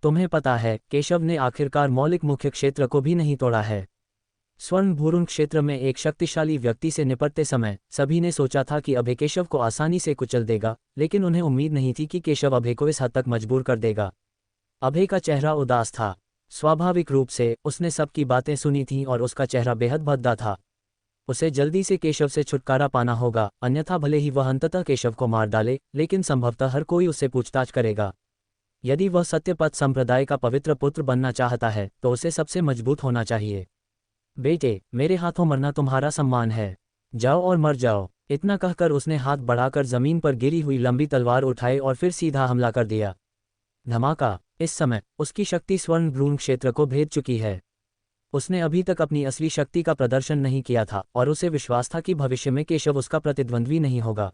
तुम्हें पता है, केशव ने आखिरकार मौलिक मुख्य क्षेत्र को भी नहीं तोड़ा है। स्वर्ण भ्रूण क्षेत्र में एक शक्तिशाली व्यक्ति से निपटते समय सभी ने सोचा था कि अभय केशव को आसानी से कुचल देगा, लेकिन उन्हें उम्मीद नहीं थी कि केशव अभय को इस हद तक मजबूर कर देगा। अभय का चेहरा उदास था। स्वाभाविक रूप से उसने सबकी बातें सुनी थीं और उसका चेहरा बेहद भद्दा था। उसे जल्दी से केशव से छुटकारा पाना होगा, अन्यथा भले ही वह अंततः केशव को मार डाले, लेकिन संभवतः हर कोई उससे पूछताछ करेगा। यदि वह सत्यपथ संप्रदाय का पवित्र पुत्र बनना चाहता है तो उसे सबसे मजबूत होना चाहिए। बेटे, मेरे हाथों मरना तुम्हारा सम्मान है। जाओ और मर जाओ। इतना कहकर उसने हाथ बढ़ाकर जमीन पर गिरी हुई लंबी तलवार उठाई और फिर सीधा हमला कर दिया। धमाका। इस समय उसकी शक्ति स्वर्ण भ्रूण क्षेत्र को भेद चुकी है। उसने अभी तक अपनी असली शक्ति का प्रदर्शन नहीं किया था और उसे विश्वास था कि भविष्य में केशव उसका प्रतिद्वंद्वी नहीं होगा।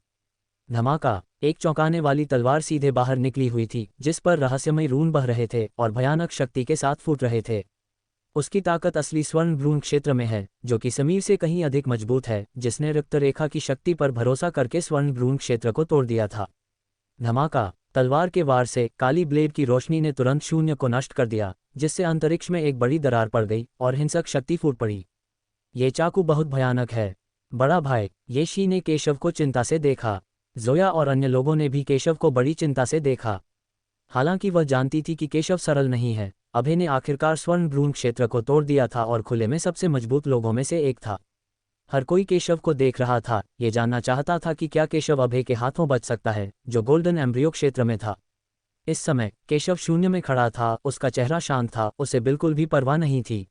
धमाका। एक चौंकाने वाली तलवार सीधे बाहर निकली हुई थी, जिस पर रहस्यमय रून बह रहे थे और भयानक शक्ति के साथ फूट रहे थे। उसकी ताकत असली स्वर्ण भ्रूण क्षेत्र में है, जो कि समीर से कहीं अधिक मजबूत है, जिसने रक्त रेखा की शक्ति पर भरोसा करके स्वर्ण भ्रूण क्षेत्र को तोड़ दिया था। धमाका। तलवार के वार से काली ब्लेड की रोशनी ने तुरंत शून्य को नष्ट कर दिया, जिससे अंतरिक्ष में एक बड़ी दरार पड़ गई और हिंसक शक्ति फूट पड़ी। ये चाकू बहुत भयानक है। बड़ा भाई ये शी ने केशव को चिंता से देखा। जोया और अन्य लोगों ने भी केशव को बड़ी चिंता से देखा। हालांकि वह जानती थी कि केशव सरल नहीं है। अभय ने आखिरकार स्वर्ण भ्रूण क्षेत्र को तोड़ दिया था और खुले में सबसे मजबूत लोगों में से एक था। हर कोई केशव को देख रहा था, ये जानना चाहता था कि क्या केशव अभय के हाथों बच सकता है, जो गोल्डन एम्ब्रियो क्षेत्र में था। इस समय केशव शून्य में खड़ा था। उसका चेहरा शांत था, उसे बिल्कुल भी परवाह नहीं थी।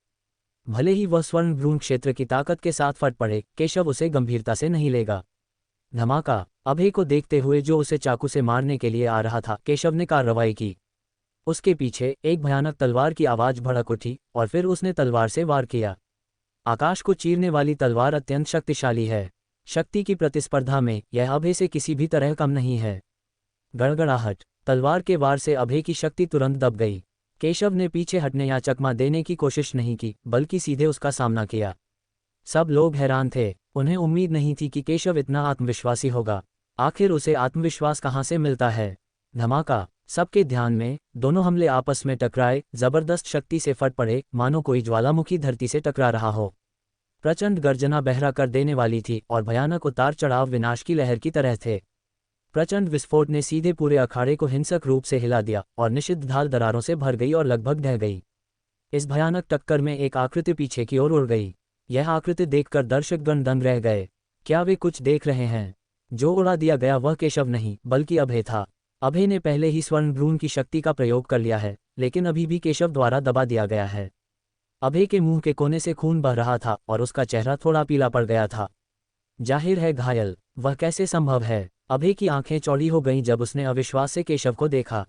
भले ही वह स्वर्ण भ्रूण क्षेत्र की ताकत के साथ फट पड़े, केशव उसे गंभीरता से नहीं लेगा। धमाका। अभय को देखते हुए जो उसे चाकू से मारने के लिए आ रहा था, केशव ने कार्रवाई की। उसके पीछे एक भयानक तलवार की आवाज भड़क उठी और फिर उसने तलवार से वार किया। आकाश को चीरने वाली तलवार अत्यंत शक्तिशाली है। शक्ति की प्रतिस्पर्धा में यह अभय से किसी भी तरह कम नहीं है। गड़गड़ाहट। तलवार के वार से अभय की शक्ति तुरंत दब गई। केशव ने पीछे हटने या चकमा देने की कोशिश नहीं की, बल्कि सीधे उसका सामना किया। सब लोग हैरान थे, उन्हें उम्मीद नहीं थी कि केशव इतना आत्मविश्वासी होगा। आखिर उसे आत्मविश्वास कहाँ से मिलता है। धमाका। सबके ध्यान में दोनों हमले आपस में टकराए, जबरदस्त शक्ति से फट पड़े, मानो कोई ज्वालामुखी धरती से टकरा रहा हो। प्रचंड गर्जना बहरा कर देने वाली थी और भयानक उतार चढ़ाव विनाश की लहर की तरह थे। प्रचंड विस्फोट ने सीधे पूरे अखाड़े को हिंसक रूप से हिला दिया और निषिद्ध ढाल दरारों से भर गई और लगभग ढह गई। इस भयानक टक्कर में एक आकृति पीछे की ओर उड़ गई। यह आकृति देखकर दर्शकगण दंग रह गए। क्या वे कुछ देख रहे हैं? जो उड़ा दिया गया वह केशव नहीं, बल्कि अभय था। अभय ने पहले ही स्वर्ण भ्रूण की शक्ति का प्रयोग कर लिया है, लेकिन अभी भी केशव द्वारा दबा दिया गया है। अभय के मुंह के कोने से खून बह रहा था और उसका चेहरा थोड़ा पीला पड़ गया था। जाहिर है घायल। वह कैसे संभव है? अभय की आंखें चौड़ी हो गईं जब उसने अविश्वास से केशव को देखा।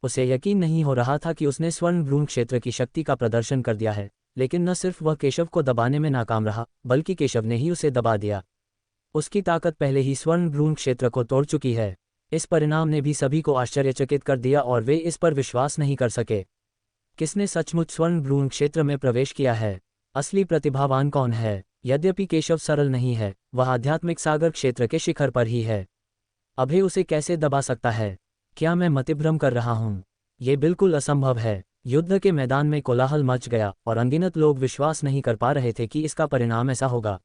उसे यकीन नहीं हो रहा था कि उसने स्वर्ण भ्रूण क्षेत्र की शक्ति का प्रदर्शन कर दिया है, लेकिन न सिर्फ वह केशव को दबाने में नाकाम रहा, बल्कि केशव ने ही उसे दबा दिया। उसकी ताकत पहले ही स्वर्ण भ्रूण क्षेत्र को तोड़ चुकी है। इस परिणाम ने भी सभी को आश्चर्यचकित कर दिया और वे इस पर विश्वास नहीं कर सके। किसने सचमुच स्वर्ण भ्रूण क्षेत्र में प्रवेश किया है? असली प्रतिभावान कौन है? यद्यपि केशव सरल नहीं है, वह आध्यात्मिक सागर क्षेत्र के शिखर पर ही है। अभय उसे कैसे दबा सकता है? क्या मैं मतिभ्रम कर रहा हूँ? ये बिल्कुल असंभव है। युद्ध के मैदान में कोलाहल मच गया और अनगिनत लोग विश्वास नहीं कर पा रहे थे कि इसका परिणाम ऐसा होगा।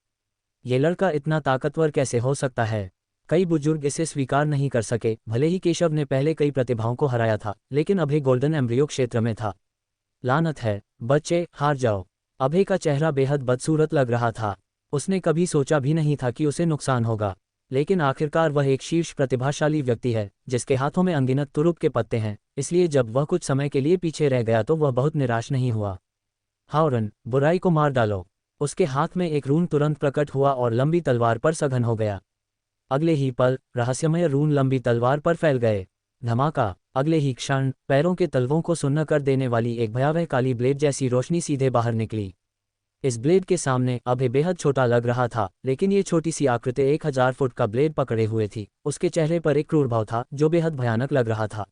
ये लड़का इतना ताकतवर कैसे हो सकता है? कई बुजुर्ग इसे स्वीकार नहीं कर सके। भले ही केशव ने पहले कई प्रतिभाओं को हराया था, लेकिन अभय गोल्डन एम्ब्रियो क्षेत्र में था। लानत है, बच्चे, हार जाओ। अभय का चेहरा बेहद बदसूरत लग रहा था। उसने कभी सोचा भी नहीं था कि उसे नुकसान होगा, लेकिन आखिरकार वह एक शीर्ष प्रतिभाशाली व्यक्ति है, जिसके हाथों में अनगिनत तुरुप के पत्ते हैं। इसलिए जब वह कुछ समय के लिए पीछे रह गया तो वह बहुत निराश नहीं हुआ। हाउरन, बुराई को मार डालो। उसके हाथ में एक रून तुरंत प्रकट हुआ और लंबी तलवार पर सघन हो गया। अगले ही पल रहस्यमय रून लंबी तलवार पर फैल गए। धमाका। अगले ही क्षण पैरों के तलवों को सुन्न कर देने वाली एक भयावह काली ब्लेड जैसी रोशनी सीधे बाहर निकली। इस ब्लेड के सामने अभय बेहद छोटा लग रहा था, लेकिन ये छोटी सी आकृति 1000 फुट का ब्लेड पकड़े हुए थी। उसके चेहरे पर एक क्रूर भाव था जो बेहद भयानक लग रहा था।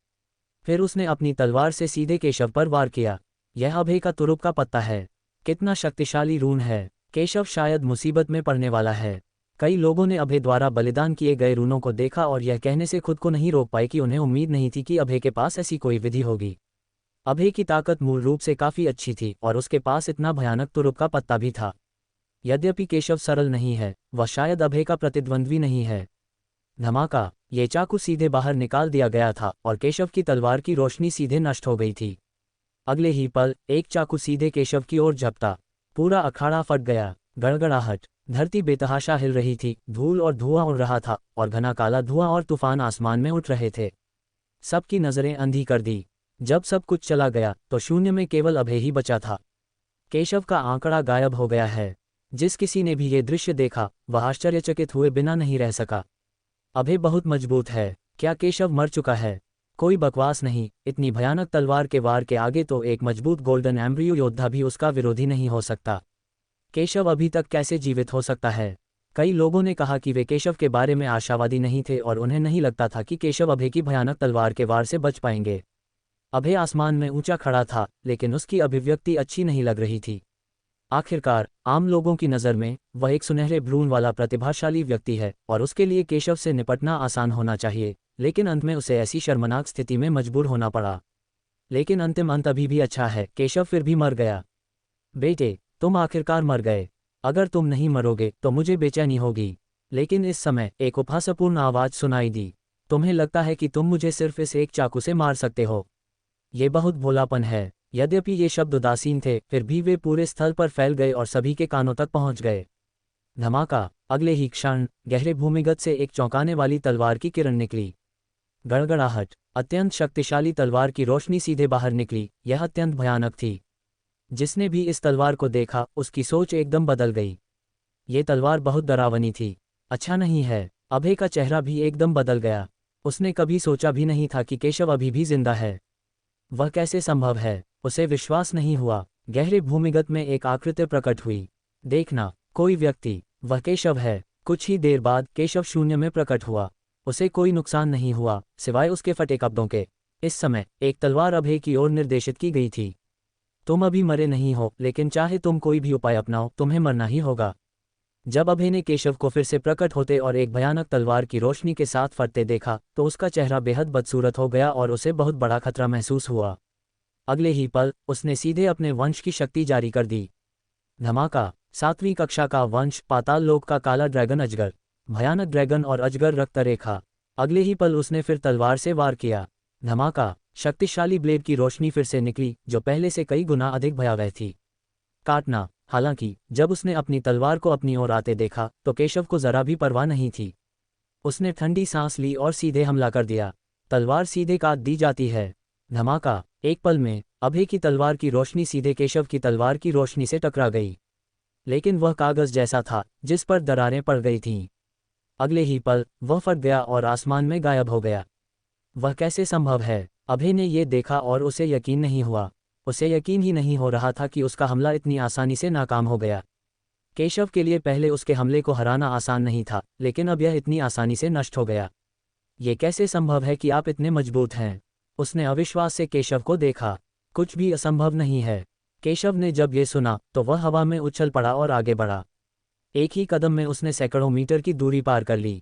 फिर उसने अपनी तलवार से सीधे केशव पर वार किया। यह अभय का तुरुप का पत्ता है। कितना शक्तिशाली रून है। केशव शायद मुसीबत में पड़ने वाला है। कई लोगों ने अभय द्वारा बलिदान किए गए रूनों को देखा और यह कहने से खुद को नहीं रोक पाए कि उन्हें उम्मीद नहीं थी कि अभय के पास ऐसी कोई विधि होगी। अभय की ताकत मूल रूप से काफी अच्छी थी और उसके पास इतना भयानक तुरुप का पत्ता भी था। यद्यपि केशव सरल नहीं है, वह शायद अभय का प्रतिद्वंद्वी नहीं है। धमाका। ये चाकू सीधे बाहर निकाल दिया गया था और केशव की तलवार की रोशनी सीधे नष्ट हो गई थी। अगले ही पल एक चाकू सीधे केशव की ओर झपटा। पूरा अखाड़ा फट गया। गड़गड़ाहट। धरती बेतहाशा हिल रही थी, धूल और धुआं उड़ रहा था और घना काला धुआं और तूफान आसमान में उठ रहे थे। सबकी नजरें अंधी कर दी। जब सब कुछ चला गया तो शून्य में केवल अभय ही बचा था। केशव का आंकड़ा गायब हो गया है। जिस किसी ने भी ये दृश्य देखा वह आश्चर्यचकित हुए बिना नहीं रह सका। अभय बहुत मजबूत है। क्या केशव मर चुका है? कोई बकवास नहीं। इतनी भयानक तलवार के वार के आगे तो एक मजबूत गोल्डन एम्ब्रियो योद्धा भी उसका विरोधी नहीं हो सकता। केशव अभी तक कैसे जीवित हो सकता है? कई लोगों ने कहा कि वे केशव के बारे में आशावादी नहीं थे और उन्हें नहीं लगता था कि केशव अभय की भयानक तलवार के वार से बच पाएंगे। अभय आसमान में ऊंचा खड़ा था, लेकिन उसकी अभिव्यक्ति अच्छी नहीं लग रही थी। आखिरकार आम लोगों की नज़र में वह एक सुनहरे भ्रूण वाला प्रतिभाशाली व्यक्ति है और उसके लिए केशव से निपटना आसान होना चाहिए, लेकिन अंत में उसे ऐसी शर्मनाक स्थिति में मजबूर होना पड़ा। लेकिन अंतिम अंत अभी भी अच्छा है। केशव फिर भी मर गया। बेटे, तुम आखिरकार मर गए। अगर तुम नहीं मरोगे तो मुझे बेचैनी होगी। लेकिन इस समय एक उपहासपूर्ण आवाज सुनाई दी। तुम्हें लगता है कि तुम मुझे सिर्फ इस एक चाकू से मार सकते हो? ये बहुत भोलापन है। यद्यपि ये शब्द उदासीन थे, फिर भी वे पूरे स्थल पर फैल गए और सभी के कानों तक पहुंच गए। धमाका। अगले ही क्षण गहरे भूमिगत से एक चौंकाने वाली तलवार की किरण निकली। गड़गड़ाहट। अत्यंत शक्तिशाली तलवार की रोशनी सीधे बाहर निकली। यह अत्यंत भयानक थी। जिसने भी इस तलवार को देखा उसकी सोच एकदम बदल गई। ये तलवार बहुत डरावनी थी। अच्छा नहीं है। अभय का चेहरा भी एकदम बदल गया। उसने कभी सोचा भी नहीं था कि केशव अभी भी जिंदा है। वह कैसे संभव है? उसे विश्वास नहीं हुआ। गहरे भूमिगत में एक आकृति प्रकट हुई। देखना, कोई व्यक्ति। वह केशव है। कुछ ही देर बाद केशव शून्य में प्रकट हुआ। उसे कोई नुकसान नहीं हुआ सिवाय उसके फटे कपड़ों के। इस समय एक तलवार अभय की ओर निर्देशित की गई थी। तुम अभी मरे नहीं हो, लेकिन चाहे तुम कोई भी उपाय अपनाओ, तुम्हें मरना ही होगा। जब अभय ने केशव को फिर से प्रकट होते और एक भयानक तलवार की रोशनी के साथ फटते देखा तो उसका चेहरा बेहद बदसूरत हो गया और उसे बहुत बड़ा खतरा महसूस हुआ। अगले ही पल उसने सीधे अपने वंश की शक्ति जारी कर दी। धमाका। 7वीं कक्षा का वंश, पाताल लोक का काला ड्रैगन अजगर। भयानक ड्रैगन और अजगर रक्त रेखा। अगले ही पल उसने फिर तलवार से वार किया। धमाका। शक्तिशाली ब्लेड की रोशनी फिर से निकली जो पहले से कई गुना अधिक भयावह थी। काटना। हालांकि जब उसने अपनी तलवार को अपनी ओर आते देखा तो केशव को जरा भी परवाह नहीं थी। उसने ठंडी सांस ली और सीधे हमला कर दिया। तलवार सीधे काट दी जाती है। धमाका। एक पल में अभय की तलवार की रोशनी सीधे केशव की तलवार की रोशनी से टकरा गई, लेकिन वह कागज जैसा था जिस पर दरारें पड़ गई थीं। अगले ही पल वह फट गया और आसमान में गायब हो गया। वह कैसे संभव है? अभय ने ये देखा और उसे यकीन नहीं हुआ। उसे यकीन ही नहीं हो रहा था कि उसका हमला इतनी आसानी से नाकाम हो गया। केशव के लिए पहले उसके हमले को हराना आसान नहीं था, लेकिन अब यह इतनी आसानी से नष्ट हो गया। ये कैसे संभव है कि आप इतने मजबूत हैं? उसने अविश्वास से केशव को देखा। कुछ भी असंभव नहीं है। केशव ने जब ये सुना तो वह हवा में उछल पड़ा और आगे बढ़ा। एक ही कदम में उसने सैकड़ों मीटर की दूरी पार कर ली।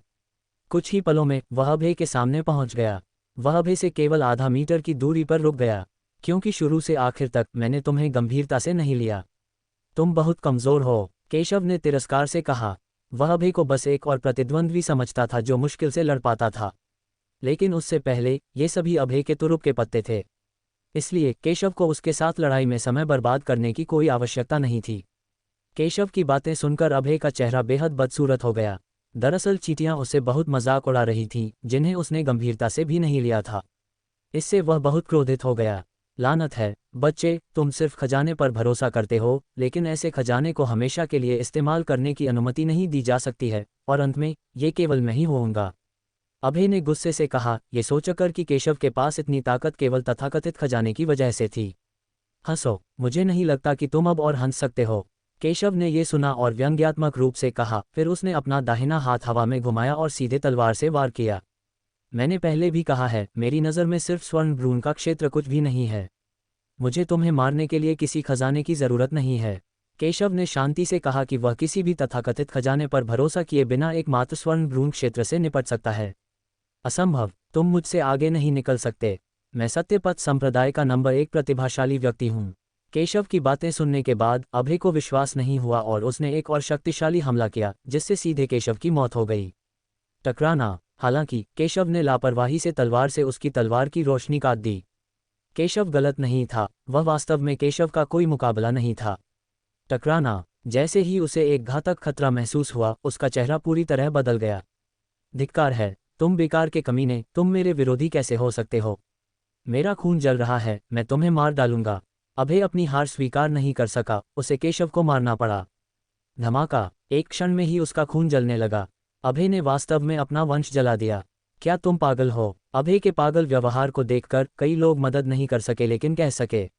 कुछ ही पलों में वह अभय के सामने पहुंच गया। वह अभय से केवल आधा मीटर की दूरी पर रुक गया। क्योंकि शुरू से आखिर तक मैंने तुम्हें गंभीरता से नहीं लिया। तुम बहुत कमज़ोर हो, केशव ने तिरस्कार से कहा। वह अभय को बस एक और प्रतिद्वंद्वी समझता था जो मुश्किल से लड़ पाता था। लेकिन उससे पहले ये सभी अभय के तुरुप के पत्ते थे। इसलिए केशव को उसके साथ लड़ाई में समय बर्बाद करने की कोई आवश्यकता नहीं थी। केशव की बातें सुनकर अभय का चेहरा बेहद बदसूरत हो गया। दरअसल चींटियां उससे बहुत मजाक उड़ा रही थीं, जिन्हें उसने गंभीरता से भी नहीं लिया था। इससे वह बहुत क्रोधित हो गया। लानत है, बच्चे, तुम सिर्फ खजाने पर भरोसा करते हो, लेकिन ऐसे खजाने को हमेशा के लिए इस्तेमाल करने की अनुमति नहीं दी जा सकती है, और अंत में ये केवल मैं ही होऊंगा। अभय ने गुस्से से कहा, ये सोचकर कि केशव के पास इतनी ताकत केवल तथाकथित खजाने की वजह से थी। हंसो, मुझे नहीं लगता कि तुम अब और हंस सकते हो। केशव ने ये सुना और व्यंग्यात्मक रूप से कहा। फिर उसने अपना दाहिना हाथ हवा में घुमाया और सीधे तलवार से वार किया। मैंने पहले भी कहा है, मेरी नज़र में सिर्फ स्वर्ण भ्रूण का क्षेत्र कुछ भी नहीं है। मुझे तुम्हें मारने के लिए किसी खजाने की ज़रूरत नहीं है। केशव ने शांति से कहा कि वह किसी भी तथाकथित खजाने पर भरोसा किए बिना एकमात्र स्वर्ण भ्रूण क्षेत्र से निपट सकता है। असंभव, तुम मुझसे आगे नहीं निकल सकते। मैं सत्यपथ संप्रदाय का नंबर 1 प्रतिभाशाली व्यक्ति हूँ। केशव की बातें सुनने के बाद अभय को विश्वास नहीं हुआ और उसने एक और शक्तिशाली हमला किया, जिससे सीधे केशव की मौत हो गई। टकराना। हालांकि केशव ने लापरवाही से तलवार से उसकी तलवार की रोशनी काट दी। केशव गलत नहीं था, वह वास्तव में केशव का कोई मुकाबला नहीं था। टकराना। जैसे ही उसे एक घातक खतरा महसूस हुआ, उसका चेहरा पूरी तरह बदल गया। धिक्कार है, तुम बेकार के कमीने, तुम मेरे विरोधी कैसे हो सकते हो? मेरा खून जल रहा है, मैं तुम्हें मार डालूंगा। अभय अपनी हार स्वीकार नहीं कर सका, उसे केशव को मारना पड़ा। धमाका। एक क्षण में ही उसका खून जलने लगा। अभय ने वास्तव में अपना वंश जला दिया। क्या तुम पागल हो? अभय के पागल व्यवहार को देखकर कई लोग मदद नहीं कर सके, लेकिन कह सके,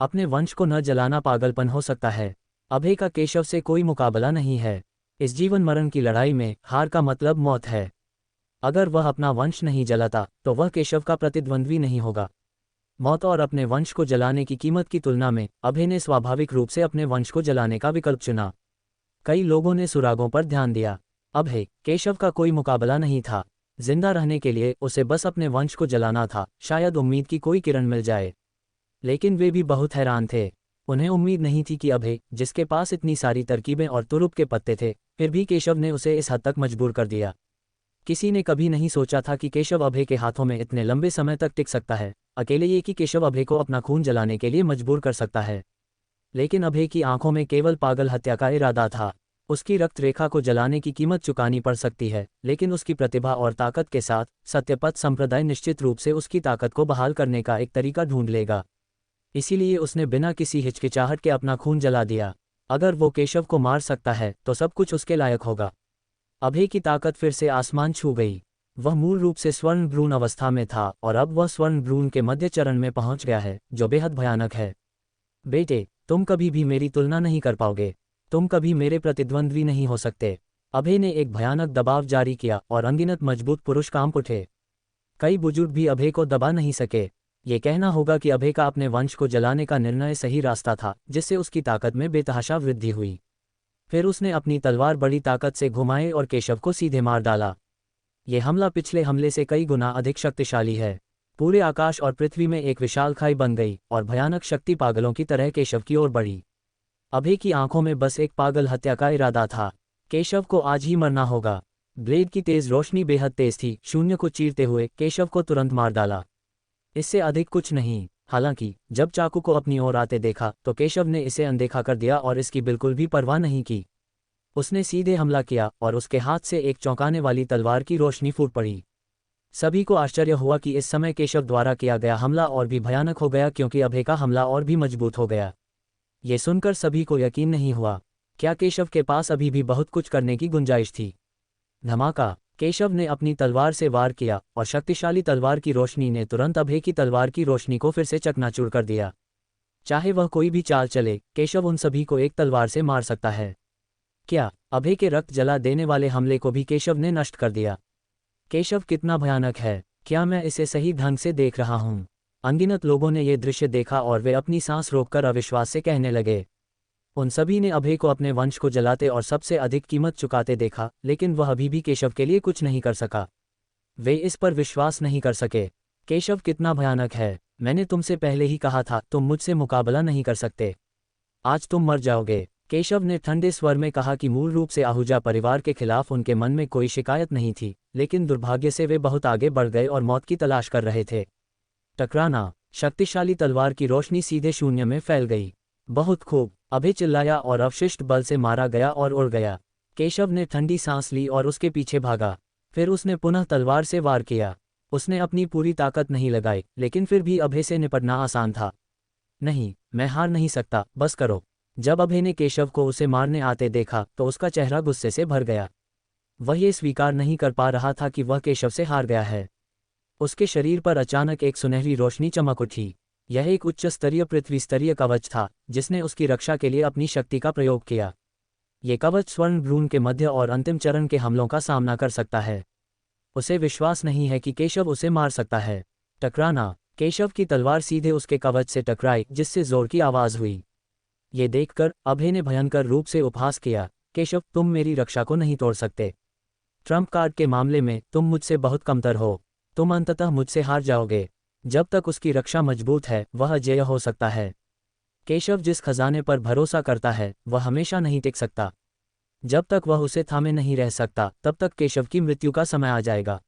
अपने वंश को न जलाना पागलपन हो सकता है। अभय का केशव से कोई मुकाबला नहीं है। इस जीवन मरण की लड़ाई में हार का मतलब मौत है। अगर वह अपना वंश नहीं जलाता तो वह केशव का प्रतिद्वंद्वी नहीं होगा। मौत और अपने वंश को जलाने की कीमत की तुलना में अभय ने स्वाभाविक रूप से अपने वंश को जलाने का विकल्प चुना। कई लोगों ने सुरागों पर ध्यान दिया। अभय, केशव का कोई मुकाबला नहीं था। जिंदा रहने के लिए उसे बस अपने वंश को जलाना था, शायद उम्मीद की कोई किरण मिल जाए। लेकिन वे भी बहुत हैरान थे। उन्हें उम्मीद नहीं थी कि अभय, जिसके पास इतनी सारी तरकीबें और तुरुप के पत्ते थे, फिर भी केशव ने उसे इस हद तक मजबूर कर दिया। किसी ने कभी नहीं सोचा था कि केशव अभय के हाथों में इतने लंबे समय तक टिक सकता है। अकेले ये कि केशव अभय को अपना खून जलाने के लिए मजबूर कर सकता है। लेकिन अभय की आंखों में केवल पागल हत्या का इरादा था। उसकी रक्त रेखा को जलाने की कीमत चुकानी पड़ सकती है, लेकिन उसकी प्रतिभा और ताकत के साथ सत्यपथ संप्रदाय निश्चित रूप से उसकी ताकत को बहाल करने का एक तरीका ढूंढ लेगा। इसीलिए उसने बिना किसी हिचकिचाहट के अपना खून जला दिया। अगर वो केशव को मार सकता है तो सब कुछ उसके लायक होगा। अभय की ताकत फिर से आसमान छू गई। वह मूल रूप से स्वर्ण भ्रूण अवस्था में था और अब वह स्वर्ण भ्रूण के मध्य चरण में पहुंच गया है, जो बेहद भयानक है। बेटे, तुम कभी भी मेरी तुलना नहीं कर पाओगे। तुम कभी मेरे प्रतिद्वंद्वी नहीं हो सकते। अभय ने एक भयानक दबाव जारी किया और अनगिनत मजबूत पुरुष कांप उठे। कई बुजुर्ग भी अभय को दबा नहीं सके। ये कहना होगा कि अभय का अपने वंश को जलाने का निर्णय सही रास्ता था, जिससे उसकी ताकत में बेतहाशा वृद्धि हुई। फिर उसने अपनी तलवार बड़ी ताकत से घुमाई और केशव को सीधे मार डाला। ये हमला पिछले हमले से कई गुना अधिक शक्तिशाली है। पूरे आकाश और पृथ्वी में एक विशाल खाई बन गई और भयानक शक्ति पागलों की तरह केशव की ओर बढ़ी। अभय की आंखों में बस एक पागल हत्या का इरादा था। केशव को आज ही मरना होगा। ब्लेड की तेज रोशनी बेहद तेज थी। शून्य को चीरते हुए केशव को तुरंत मार डाला। इससे अधिक कुछ नहीं। हालांकि जब चाकू को अपनी ओर आते देखा तो केशव ने इसे अनदेखा कर दिया और इसकी बिल्कुल भी परवाह नहीं की। उसने सीधे हमला किया और उसके हाथ से एक चौंकाने वाली तलवार की रोशनी फूट पड़ी। सभी को आश्चर्य हुआ कि इस समय केशव द्वारा किया गया हमला और भी भयानक हो गया, क्योंकि अभय का हमला और भी मजबूत हो गया। ये सुनकर सभी को यकीन नहीं हुआ। क्या केशव के पास अभी भी बहुत कुछ करने की गुंजाइश थी? धमाका! केशव ने अपनी तलवार से वार किया और शक्तिशाली तलवार की रोशनी ने तुरंत अभय की तलवार की रोशनी को फिर से चकनाचूर कर दिया। चाहे वह कोई भी चाल चले, केशव उन सभी को एक तलवार से मार सकता है। क्या अभय के रक्त जला देने वाले हमले को भी केशव ने नष्ट कर दिया? केशव कितना भयानक है! क्या मैं इसे सही ढंग से देख रहा हूँ? अनगिनत लोगों ने यह दृश्य देखा और वे अपनी सांस रोककर अविश्वास से कहने लगे। उन सभी ने अभय को अपने वंश को जलाते और सबसे अधिक कीमत चुकाते देखा, लेकिन वह अभी भी केशव के लिए कुछ नहीं कर सका। वे इस पर विश्वास नहीं कर सके। केशव कितना भयानक है! मैंने तुमसे पहले ही कहा था, तुम मुझसे मुकाबला नहीं कर सकते। आज तुम मर जाओगे। केशव ने ठंडे स्वर में कहा कि मूल रूप से आहूजा परिवार के खिलाफ उनके मन में कोई शिकायत नहीं थी, लेकिन दुर्भाग्य से वे बहुत आगे बढ़ गए और मौत की तलाश कर रहे थे। टकराना! शक्तिशाली तलवार की रोशनी सीधे शून्य में फैल गई। बहुत खूब! अभय चिल्लाया और अवशिष्ट बल से मारा गया और उड़ गया। केशव ने ठंडी सांस ली और उसके पीछे भागा। फिर उसने पुनः तलवार से वार किया। उसने अपनी पूरी ताकत नहीं लगाई, लेकिन फिर भी अभय से निपटना आसान था। नहीं, मैं हार नहीं सकता, बस करो। जब अभय ने केशव को उसे मारने आते देखा तो उसका चेहरा गुस्से से भर गया। वह ये स्वीकार नहीं कर पा रहा था कि वह केशव से हार गया है। उसके शरीर पर अचानक एक सुनहरी रोशनी चमक उठी। यह एक उच्च स्तरीय पृथ्वी स्तरीय कवच था, जिसने उसकी रक्षा के लिए अपनी शक्ति का प्रयोग किया। ये कवच स्वर्ण भ्रूण के मध्य और अंतिम चरण के हमलों का सामना कर सकता है। उसे विश्वास नहीं है कि केशव उसे मार सकता है। टकराना! केशव की तलवार सीधे उसके कवच से टकराई, जिससे जोर की आवाज हुई। ये देखकर अभय ने भयंकर रूप से उपहास किया। केशव, तुम मेरी रक्षा को नहीं तोड़ सकते। ट्रम्प कार्ड के मामले में तुम मुझसे बहुत कमतर हो। तुम अंततः मुझसे हार जाओगे। जब तक उसकी रक्षा मजबूत है, वह अजेय हो सकता है। केशव जिस खजाने पर भरोसा करता है, वह हमेशा नहीं टिक सकता। जब तक वह उसे थामे नहीं रह सकता, तब तक केशव की मृत्यु का समय आ जाएगा।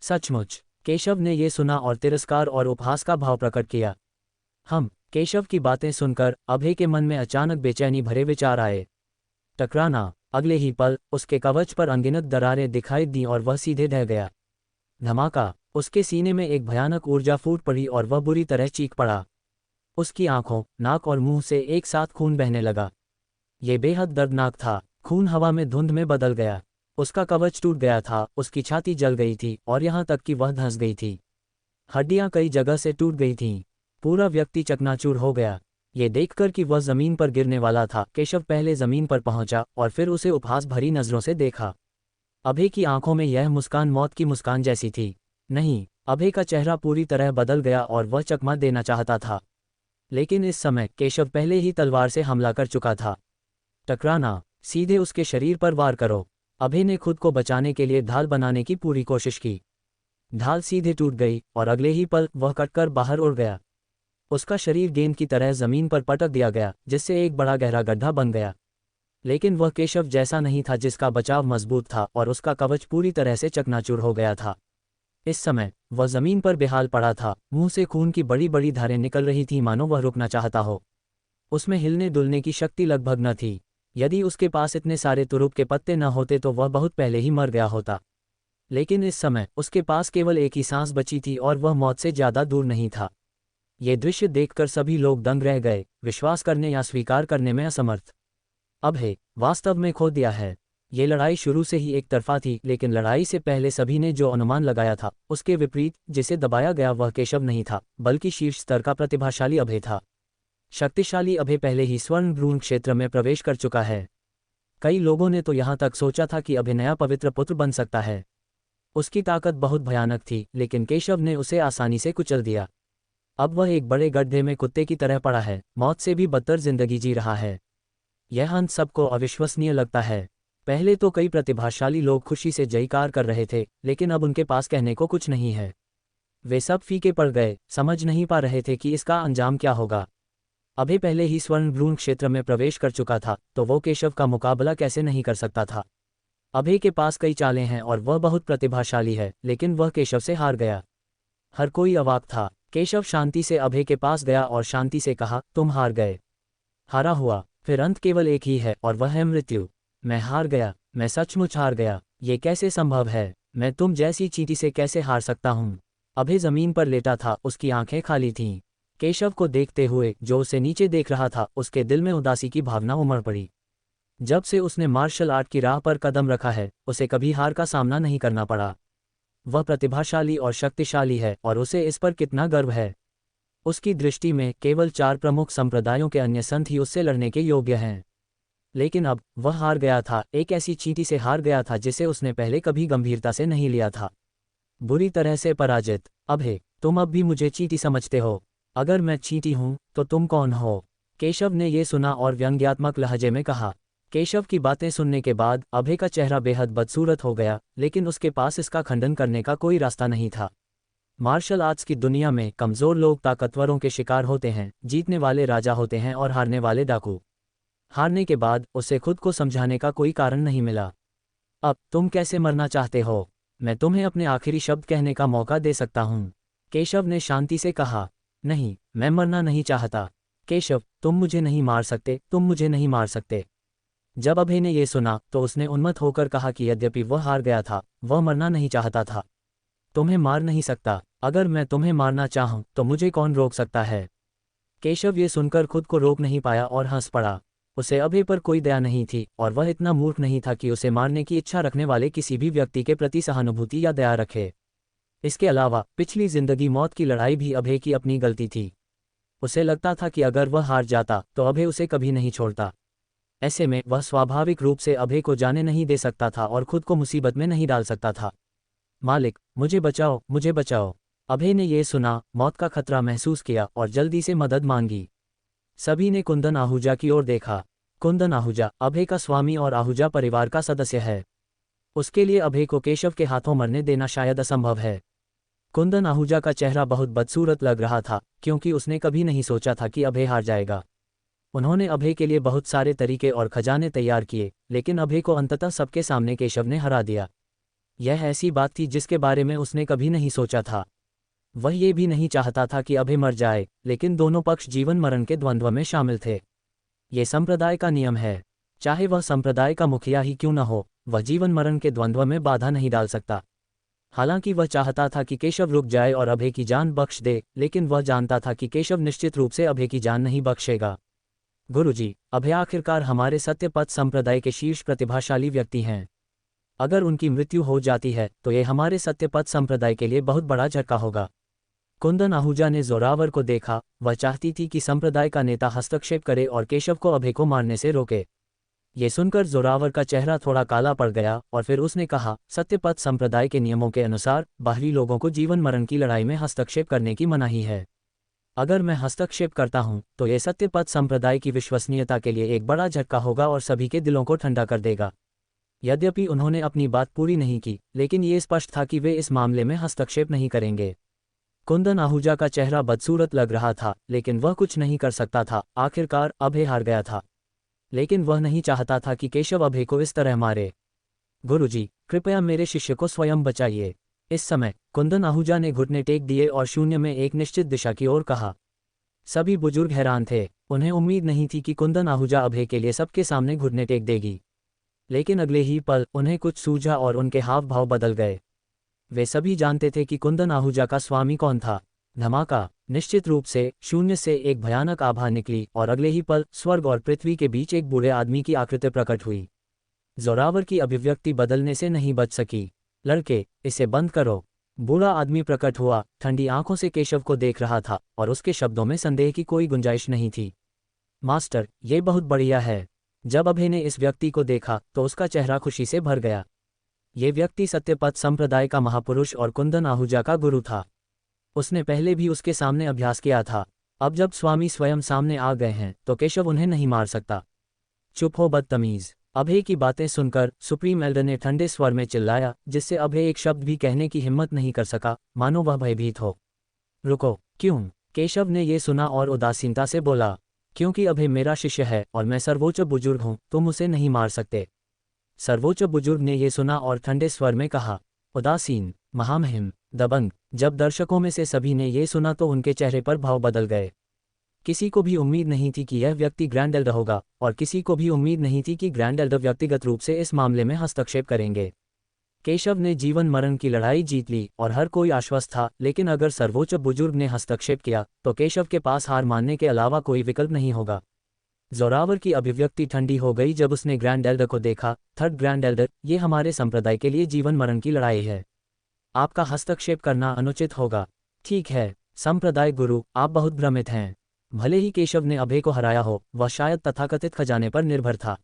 सचमुच! केशव ने यह सुना और तिरस्कार और उपहास का भाव प्रकट किया। केशव की बातें सुनकर अभय के मन में अचानक बेचैनी भरे विचार आए। टकराना! अगले ही पल उसके कवच पर अनगिनत दरारें दिखाई दी और वह सीधे ढह गया। धमाका! उसके सीने में एक भयानक ऊर्जा फूट पड़ी और वह बुरी तरह चीख पड़ा। उसकी आंखों, नाक और मुंह से एक साथ खून बहने लगा। ये बेहद दर्दनाक था। खून हवा में धुंध में बदल गया। उसका कवच टूट गया था, उसकी छाती जल गई थी और यहाँ तक कि वह धंस गई थी। हड्डियां कई जगह से टूट गई थीं। पूरा व्यक्ति चकनाचूर हो गया। ये देखकर कि वह जमीन पर गिरने वाला था, केशव पहले जमीन पर पहुंचा और फिर उसे उपहास भरी नजरों से देखा। अभय की आंखों में यह मुस्कान मौत की मुस्कान जैसी थी। नहीं, अभय का चेहरा पूरी तरह बदल गया और वह चकमा देना चाहता था। लेकिन इस समय केशव पहले ही तलवार से हमला कर चुका था। टकराना! सीधे उसके शरीर पर वार करो। अभय ने खुद को बचाने के लिए ढाल बनाने की पूरी कोशिश की। ढाल सीधे टूट गई और अगले ही पल वह कटकर बाहर उड़ गया। उसका शरीर गेंद की तरह जमीन पर पटक दिया गया, जिससे एक बड़ा गहरा गड्ढा बन गया। लेकिन वह केशव जैसा नहीं था जिसका बचाव मजबूत था और उसका कवच पूरी तरह से चकनाचूर हो गया था। इस समय वह जमीन पर बेहाल पड़ा था। मुंह से खून की बड़ी बड़ी धारें निकल रही थीं, मानो वह रुकना चाहता हो। उसमें हिलने डुलने की शक्ति लगभग न थी। यदि उसके पास इतने सारे तुरुप के पत्ते न होते तो वह बहुत पहले ही मर गया होता। लेकिन इस समय उसके पास केवल एक ही सांस बची थी और वह मौत से ज्यादा दूर नहीं था। ये दृश्य देखकर सभी लोग दंग रह गए, विश्वास करने या स्वीकार करने में असमर्थ। अभय वास्तव में खो दिया है। ये लड़ाई शुरू से ही एक तरफा थी, लेकिन लड़ाई से पहले सभी ने जो अनुमान लगाया था उसके विपरीत जिसे दबाया गया वह केशव नहीं था, बल्कि शीर्ष स्तर का प्रतिभाशाली अभय था। शक्तिशाली अभय पहले ही स्वर्ण भ्रूण क्षेत्र में प्रवेश कर चुका है। कई लोगों ने तो यहाँ तक सोचा था कि अभय नया पवित्र पुत्र बन सकता है। उसकी ताकत बहुत भयानक थी, लेकिन केशव ने उसे आसानी से कुचल दिया। अब वह एक बड़े गड्ढे में कुत्ते की तरह पड़ा है, मौत से भी बदतर जिंदगी जी रहा है। यह अंत सबको अविश्वसनीय लगता है। पहले तो कई प्रतिभाशाली लोग खुशी से जयकार कर रहे थे, लेकिन अब उनके पास कहने को कुछ नहीं है। वे सब फीके पड़ गए, समझ नहीं पा रहे थे कि इसका अंजाम क्या होगा। अभय पहले ही स्वर्ण भ्रूण क्षेत्र में प्रवेश कर चुका था, तो वो केशव का मुकाबला कैसे नहीं कर सकता था। अभय के पास कई चालें हैं और वह बहुत प्रतिभाशाली है, लेकिन वह केशव से हार गया। हर कोई अवाक था। केशव शांति से अभय के पास गया और शांति से कहा, तुम हार गए। हारा हुआ, फिर अंत केवल एक ही है और वह है मृत्यु। मैं हार गया, मैं सचमुच हार गया। ये कैसे संभव है? मैं तुम जैसी चींटी से कैसे हार सकता हूँ? अभय जमीन पर लेटा था, उसकी आंखें खाली थीं। केशव को देखते हुए जो उसे नीचे देख रहा था, उसके दिल में उदासी की भावना उमड़ पड़ी। जब से उसने मार्शल आर्ट की राह पर कदम रखा है, उसे कभी हार का सामना नहीं करना पड़ा। वह प्रतिभाशाली और शक्तिशाली है और उसे इस पर कितना गर्व है। उसकी दृष्टि में केवल 4 प्रमुख संप्रदायों के अन्य संत ही उससे लड़ने के योग्य हैं। लेकिन अब वह हार गया था, एक ऐसी चींटी से हार गया था जिसे उसने पहले कभी गंभीरता से नहीं लिया था। बुरी तरह से पराजित। अभय, तुम अब भी मुझे चींटी समझते हो? अगर मैं चींटी हूं तो तुम कौन हो? केशव ने ये सुना और व्यंग्यात्मक लहजे में कहा। केशव की बातें सुनने के बाद अभय का चेहरा बेहद बदसूरत हो गया, लेकिन उसके पास इसका खंडन करने का कोई रास्ता नहीं था। मार्शल आर्ट्स की दुनिया में कमज़ोर लोग ताकतवरों के शिकार होते हैं, जीतने वाले राजा होते हैं और हारने वाले डाकू। हारने के बाद उसे खुद को समझाने का कोई कारण नहीं मिला। अब तुम कैसे मरना चाहते हो? मैं तुम्हें अपने आखिरी शब्द कहने का मौका दे सकता हूँ। केशव ने शांति से कहा। नहीं, मैं मरना नहीं चाहता। केशव, तुम मुझे नहीं मार सकते, तुम मुझे नहीं मार सकते। जब अभय ने यह सुना तो उसने उन्मत्त होकर कहा कि यद्यपि वह हार गया था, वह मरना नहीं चाहता था। तुम्हें मार नहीं सकता। अगर मैं तुम्हें मारना चाहूं तो मुझे कौन रोक सकता है? केशव ये सुनकर खुद को रोक नहीं पाया और हंस पड़ा। उसे अभय पर कोई दया नहीं थी और वह इतना मूर्ख नहीं था कि उसे मारने की इच्छा रखने वाले किसी भी व्यक्ति के प्रति सहानुभूति या दया रखे। इसके अलावा पिछली जिंदगी मौत की लड़ाई भी अभय की अपनी गलती थी। उसे लगता था कि अगर वह हार जाता तो अभय उसे कभी नहीं छोड़ता। ऐसे में वह स्वाभाविक रूप से अभय को जाने नहीं दे सकता था और खुद को मुसीबत में नहीं डाल सकता था। मालिक, मुझे बचाओ, मुझे बचाओ। अभय ने यह सुना, मौत का खतरा महसूस किया और जल्दी से मदद मांगी। सभी ने कुंदन आहूजा की ओर देखा। कुंदन आहूजा अभय का स्वामी और आहूजा परिवार का सदस्य है। उसके लिए अभय को केशव के हाथों मरने देना शायद असंभव है। कुंदन आहूजा का चेहरा बहुत बदसूरत लग रहा था, क्योंकि उसने कभी नहीं सोचा था कि अभय हार जाएगा। उन्होंने अभय के लिए बहुत सारे तरीके और खजाने तैयार किए, लेकिन अभय को अंततः सबके सामने केशव ने हरा दिया। यह ऐसी बात थी जिसके बारे में उसने कभी नहीं सोचा था। वह ये भी नहीं चाहता था कि अभय मर जाए, लेकिन दोनों पक्ष जीवन मरण के द्वंद्व में शामिल थे। ये संप्रदाय का नियम है। चाहे वह संप्रदाय का मुखिया ही क्यों न हो, वह जीवन मरण के द्वंद्व में बाधा नहीं डाल सकता। हालांकि वह चाहता था कि केशव रुक जाए और अभय की जान बख्श दे, लेकिन वह जानता था कि केशव निश्चित रूप से अभय की जान नहीं बख्शेगा। गुरुजी, अभय आखिरकार हमारे सत्यपथ संप्रदाय के शीर्ष प्रतिभाशाली व्यक्ति हैं। अगर उनकी मृत्यु हो जाती है तो ये हमारे सत्यपथ संप्रदाय के लिए बहुत बड़ा झटका होगा। कुंदन आहूजा ने जोरावर को देखा। वह चाहती थी कि संप्रदाय का नेता हस्तक्षेप करे और केशव को अभय को मारने से रोके। ये सुनकर जोरावर का चेहरा थोड़ा काला पड़ गया और फिर उसने कहा, सत्यपथ संप्रदाय के नियमों के अनुसार बाहरी लोगों को जीवन मरण की लड़ाई में हस्तक्षेप करने की मनाही है। अगर मैं हस्तक्षेप करता हूं तो यह सत्यपथ संप्रदाय की विश्वसनीयता के लिए एक बड़ा झटका होगा और सभी के दिलों को ठंडा कर देगा। यद्यपि उन्होंने अपनी बात पूरी नहीं की, लेकिन ये स्पष्ट था कि वे इस मामले में हस्तक्षेप नहीं करेंगे। कुंदन आहूजा का चेहरा बदसूरत लग रहा था, लेकिन वह कुछ नहीं कर सकता था। आखिरकार अभय हार गया था, लेकिन वह नहीं चाहता था कि केशव अभय को इस तरह मारे। गुरुजी, कृपया मेरे शिष्य को स्वयं बचाइए। इस समय कुंदन आहूजा ने घुटने टेक दिए और शून्य में एक निश्चित दिशा की ओर कहा। सभी बुजुर्ग हैरान थे। उन्हें उम्मीद नहीं थी कि कुंदन आहूजा अभय के लिए सबके सामने घुटने टेक देगी, लेकिन अगले ही पल उन्हें कुछ सूझा और उनके हाव भाव बदल गए। वे सभी जानते थे कि कुंदन आहूजा का स्वामी कौन था। धमाका। निश्चित रूप से शून्य से एक भयानक आभा निकली और अगले ही पल स्वर्ग और पृथ्वी के बीच एक बूढ़े आदमी की आकृति प्रकट हुई। जोरावर की अभिव्यक्ति बदलने से नहीं बच सकी। लड़के, इसे बंद करो। बूढ़ा आदमी प्रकट हुआ, ठंडी आंखों से केशव को देख रहा था और उसके शब्दों में संदेह की कोई गुंजाइश नहीं थी। मास्टर, ये बहुत बढ़िया है। जब अभय ने इस व्यक्ति को देखा तो उसका चेहरा खुशी से भर गया। ये व्यक्ति सत्यपथ संप्रदाय का महापुरुष और कुंदन आहूजा का गुरु था। उसने पहले भी उसके सामने अभ्यास किया था। अब जब स्वामी स्वयं सामने आ गए हैं तो केशव उन्हें नहीं मार सकता। चुप हो बदतमीज। अभय की बातें सुनकर सुप्रीम एल्डर ने ठंडे स्वर में चिल्लाया, जिससे अभय एक शब्द भी कहने की हिम्मत नहीं कर सका, मानो वह भयभीत हो। रुको। क्यों? केशव ने ये सुना और उदासीनता से बोला, क्योंकि अभय मेरा शिष्य है और मैं सर्वोच्च बुजुर्ग हूँ, तुम उसे नहीं मार सकते। सर्वोच्च बुजुर्ग ने ये सुना और ठंडे स्वर में कहा, उदासीन, महामहिम, दबंग। जब दर्शकों में से सभी ने ये सुना तो उनके चेहरे पर भाव बदल गए। किसी को भी उम्मीद नहीं थी कि यह व्यक्ति ग्रैंड एल्डर होगा और किसी को भी उम्मीद नहीं थी कि ग्रैंड एल्डर व्यक्तिगत रूप से इस मामले में हस्तक्षेप करेंगे। केशव ने जीवन मरण की लड़ाई जीत ली और हर कोई आश्वस्त था, लेकिन अगर सर्वोच्च बुजुर्ग ने हस्तक्षेप किया तो केशव के पास हार मानने के अलावा कोई विकल्प नहीं होगा। जोरावर की अभिव्यक्ति ठंडी हो गई जब उसने ग्रैंड एल्डर को देखा। थर्ड ग्रैंड एल्डर, ये हमारे संप्रदाय के लिए जीवन मरण की लड़ाई है। आपका हस्तक्षेप करना अनुचित होगा। ठीक है संप्रदाय गुरु, आप बहुत भ्रमित हैं। भले ही केशव ने अभय को हराया हो, वह शायद तथाकथित खजाने पर निर्भर था।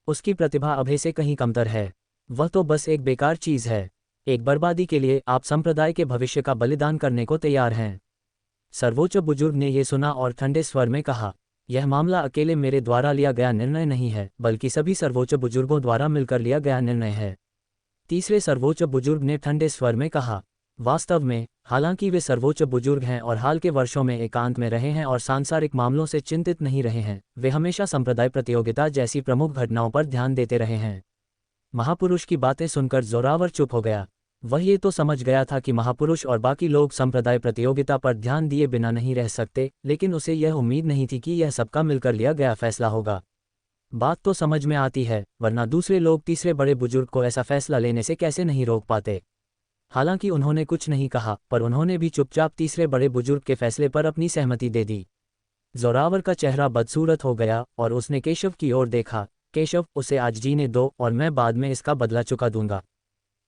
उसकी प्रतिभा अभय से कहीं कमतर है। वह तो बस एक बेकार चीज है। एक बर्बादी के लिए आप संप्रदाय के भविष्य का बलिदान करने को तैयार हैं। सर्वोच्च बुजुर्ग ने यह सुना और ठंडे स्वर में कहा, यह मामला अकेले मेरे द्वारा लिया गया निर्णय नहीं है, बल्कि सभी सर्वोच्च बुजुर्गों द्वारा मिलकर लिया गया निर्णय है। तीसरे सर्वोच्च बुजुर्ग ने ठंडे स्वर में कहा, वास्तव में, हालांकि वे सर्वोच्च बुजुर्ग हैं और हाल के वर्षों में एकांत में रहे हैं और सांसारिक मामलों से चिंतित नहीं रहे हैं, वे हमेशा संप्रदाय प्रतियोगिता जैसी प्रमुख घटनाओं पर ध्यान देते रहे हैं। महापुरुष की बातें सुनकर जोरावर चुप हो गया। वह ये तो समझ गया था कि महापुरुष और बाकी लोग संप्रदाय प्रतियोगिता पर ध्यान दिए बिना नहीं रह सकते, लेकिन उसे यह उम्मीद नहीं थी कि यह सबका मिलकर लिया गया फैसला होगा। बात तो समझ में आती है, वरना दूसरे लोग तीसरे बड़े बुजुर्ग को ऐसा फैसला लेने से कैसे नहीं रोक पाते। हालांकि उन्होंने कुछ नहीं कहा, पर उन्होंने भी चुपचाप तीसरे बड़े बुजुर्ग के फैसले पर अपनी सहमति दे दी। जोरावर का चेहरा बदसूरत हो गया और उसने केशव की ओर देखा। केशव, उसे आज जीने दो और मैं बाद में इसका बदला चुका दूंगा।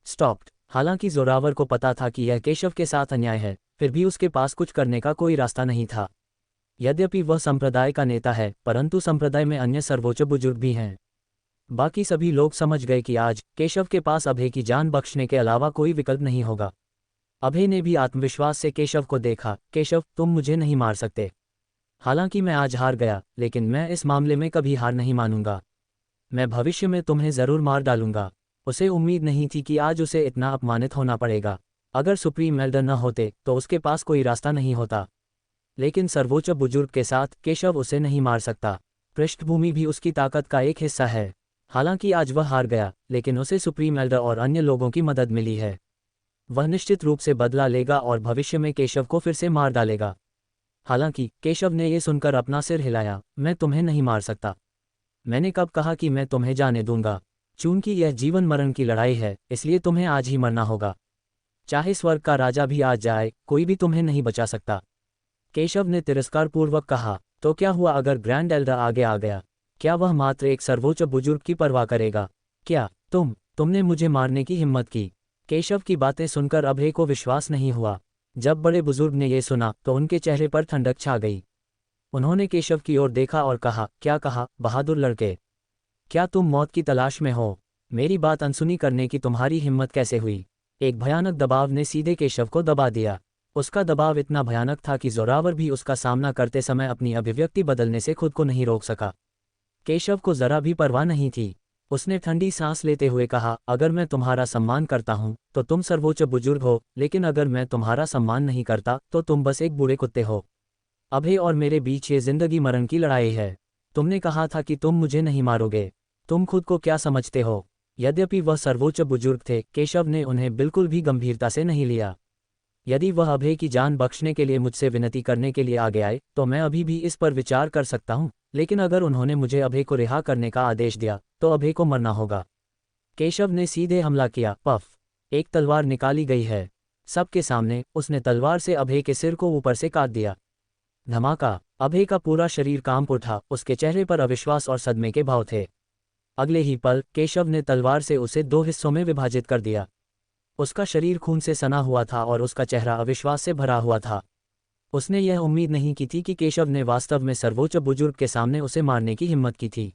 स्टॉप्ड। हालांकि जोरावर को पता था कि यह केशव के साथ अन्याय है, फिर भी उसके पास कुछ करने का कोई रास्ता नहीं था। यद्यपि वह संप्रदाय का नेता है, परंतु संप्रदाय में अन्य सर्वोच्च बुजुर्ग भी हैं। बाकी सभी लोग समझ गए कि आज केशव के पास अभय की जान बख्शने के अलावा कोई विकल्प नहीं होगा। अभय ने भी आत्मविश्वास से केशव को देखा। केशव, तुम मुझे नहीं मार सकते। हालांकि मैं आज हार गया, लेकिन मैं इस मामले में कभी हार नहीं मानूंगा। मैं भविष्य में तुम्हें जरूर मार डालूंगा। उसे उम्मीद नहीं थी कि आज उसे इतना अपमानित होना पड़ेगा। अगर सुप्रीम एल्डर न होते तो उसके पास कोई रास्ता नहीं होता, लेकिन सर्वोच्च बुजुर्ग के साथ केशव उसे नहीं मार सकता। पृष्ठभूमि भी उसकी ताकत का एक हिस्सा है। हालांकि आज वह हार गया, लेकिन उसे सुप्रीम एल्डर और अन्य लोगों की मदद मिली है। वह निश्चित रूप से बदला लेगा और भविष्य में केशव को फिर से मार डालेगा। हालांकि केशव ने यह सुनकर अपना सिर हिलाया। मैं तुम्हें नहीं मार सकता। मैंने कब कहा कि मैं तुम्हें जाने दूंगा? चूंकि यह जीवन मरण की लड़ाई है, इसलिए तुम्हें आज ही मरना होगा। चाहे स्वर्ग का राजा भी आज जाए, कोई भी तुम्हें नहीं बचा सकता। केशव ने तिरस्कारपूर्वक कहा, तो क्या हुआ अगर ग्रैंड एल्डर आगे आ गया? क्या वह मात्र एक सर्वोच्च बुजुर्ग की परवाह करेगा? क्या तुमने मुझे मारने की हिम्मत की? केशव की बातें सुनकर अभय को विश्वास नहीं हुआ। जब बड़े बुजुर्ग ने यह सुना तो उनके चेहरे पर ठंडक छा गई। उन्होंने केशव की ओर देखा और कहा, क्या कहा, बहादुर लड़के? क्या तुम मौत की तलाश में हो? मेरी बात अनसुनी करने की तुम्हारी हिम्मत कैसे हुई? एक भयानक दबाव ने सीधे केशव को दबा दिया। उसका दबाव इतना भयानक था कि जोरावर भी उसका सामना करते समय अपनी अभिव्यक्ति बदलने से खुद को नहीं रोक सका। केशव को जरा भी परवाह नहीं थी। उसने ठंडी सांस लेते हुए कहा, अगर मैं तुम्हारा सम्मान करता हूं तो तुम सर्वोच्च बुजुर्ग हो, लेकिन अगर मैं तुम्हारा सम्मान नहीं करता तो तुम बस एक बूढ़े कुत्ते हो। अभय और मेरे बीच ये जिंदगी मरण की लड़ाई है। तुमने कहा था कि तुम मुझे नहीं मारोगे। तुम खुद को क्या समझते हो? यद्यपि वह सर्वोच्च बुजुर्ग थे, केशव ने उन्हें बिल्कुल भी गंभीरता से नहीं लिया। यदि वह अभय की जान बख्शने के लिए मुझसे विनती करने के लिए आगे आए तो मैं अभी भी इस पर विचार कर सकता हूं, लेकिन अगर उन्होंने मुझे अभय को रिहा करने का आदेश दिया तो अभय को मरना होगा। केशव ने सीधे हमला किया। पफ! एक तलवार निकाली गई है। सबके सामने उसने तलवार से अभय के सिर को ऊपर से काट दिया। धमाका! अभय का पूरा शरीर कांप उठा, उसके चेहरे पर अविश्वास और सदमे के भाव थे। अगले ही पल केशव ने तलवार से उसे 2 हिस्सों में विभाजित कर दिया। उसका शरीर खून से सना हुआ था और उसका चेहरा अविश्वास से भरा हुआ था। उसने यह उम्मीद नहीं की थी कि केशव ने वास्तव में सर्वोच्च बुजुर्ग के सामने उसे मारने की हिम्मत की थी।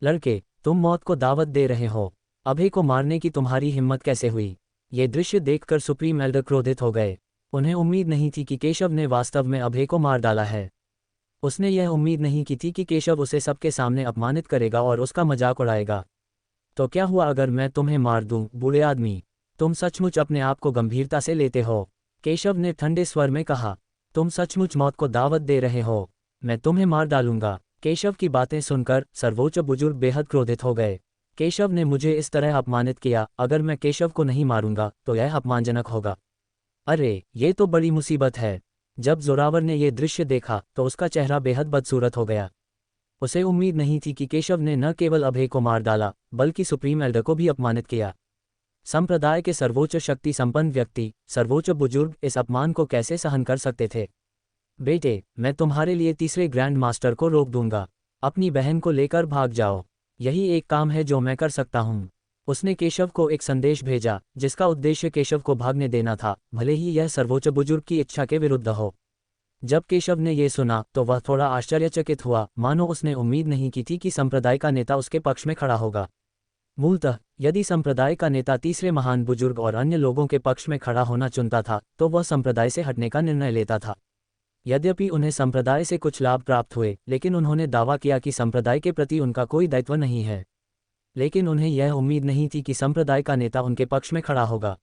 लड़के, तुम मौत को दावत दे रहे हो। अभय को मारने की तुम्हारी हिम्मत कैसे हुई? ये दृश्य देखकर सुप्रीम एल्डर क्रोधित हो गए। उन्हें उम्मीद नहीं थी कि केशव ने वास्तव में अभय को मार डाला है। उसने यह उम्मीद नहीं की थी कि केशव उसे सबके सामने अपमानित करेगा और उसका मजाक उड़ाएगा। तो क्या हुआ अगर मैं तुम्हें मार दूं, बूढ़े आदमी? तुम सचमुच अपने आप को गंभीरता से लेते हो? केशव ने ठंडे स्वर में कहा। तुम सचमुच मौत को दावत दे रहे हो? मैं तुम्हें मार डालूंगा। केशव की बातें सुनकर सर्वोच्च बुजुर्ग बेहद क्रोधित हो गए। केशव ने मुझे इस तरह अपमानित किया, अगर मैं केशव को नहीं मारूंगा तो यह अपमानजनक होगा। अरे, ये तो बड़ी मुसीबत है। जब जोरावर ने यह दृश्य देखा तो उसका चेहरा बेहद बदसूरत हो गया। उसे उम्मीद नहीं थी कि केशव ने न केवल अभय को मार डाला बल्कि सुप्रीम एल्डर को भी अपमानित किया। संप्रदाय के सर्वोच्च शक्ति संपन्न व्यक्ति, सर्वोच्च बुजुर्ग इस अपमान को कैसे सहन कर सकते थे? बेटे, मैं तुम्हारे लिए तीसरे ग्रैंड मास्टर को रोक दूंगा। अपनी बहन को लेकर भाग जाओ। यही एक काम है जो मैं कर सकता हूँ। उसने केशव को एक संदेश भेजा जिसका उद्देश्य केशव को भागने देना था, भले ही यह सर्वोच्च बुजुर्ग की इच्छा के विरुद्ध हो। जब केशव ने यह सुना तो वह थोड़ा आश्चर्यचकित हुआ, मानो उसने उम्मीद नहीं की थी कि संप्रदाय का नेता उसके पक्ष में खड़ा होगा। मूलतः यदि संप्रदाय का नेता तीसरे महान बुजुर्ग और अन्य लोगों के पक्ष में खड़ा होना चुनता था तो वह संप्रदाय से हटने का निर्णय लेता था। यद्यपि उन्हें संप्रदाय से कुछ लाभ प्राप्त हुए, लेकिन उन्होंने दावा किया कि संप्रदाय के प्रति उनका कोई दायित्व नहीं है। लेकिन उन्हें यह उम्मीद नहीं थी कि संप्रदाय का नेता उनके पक्ष में खड़ा होगा।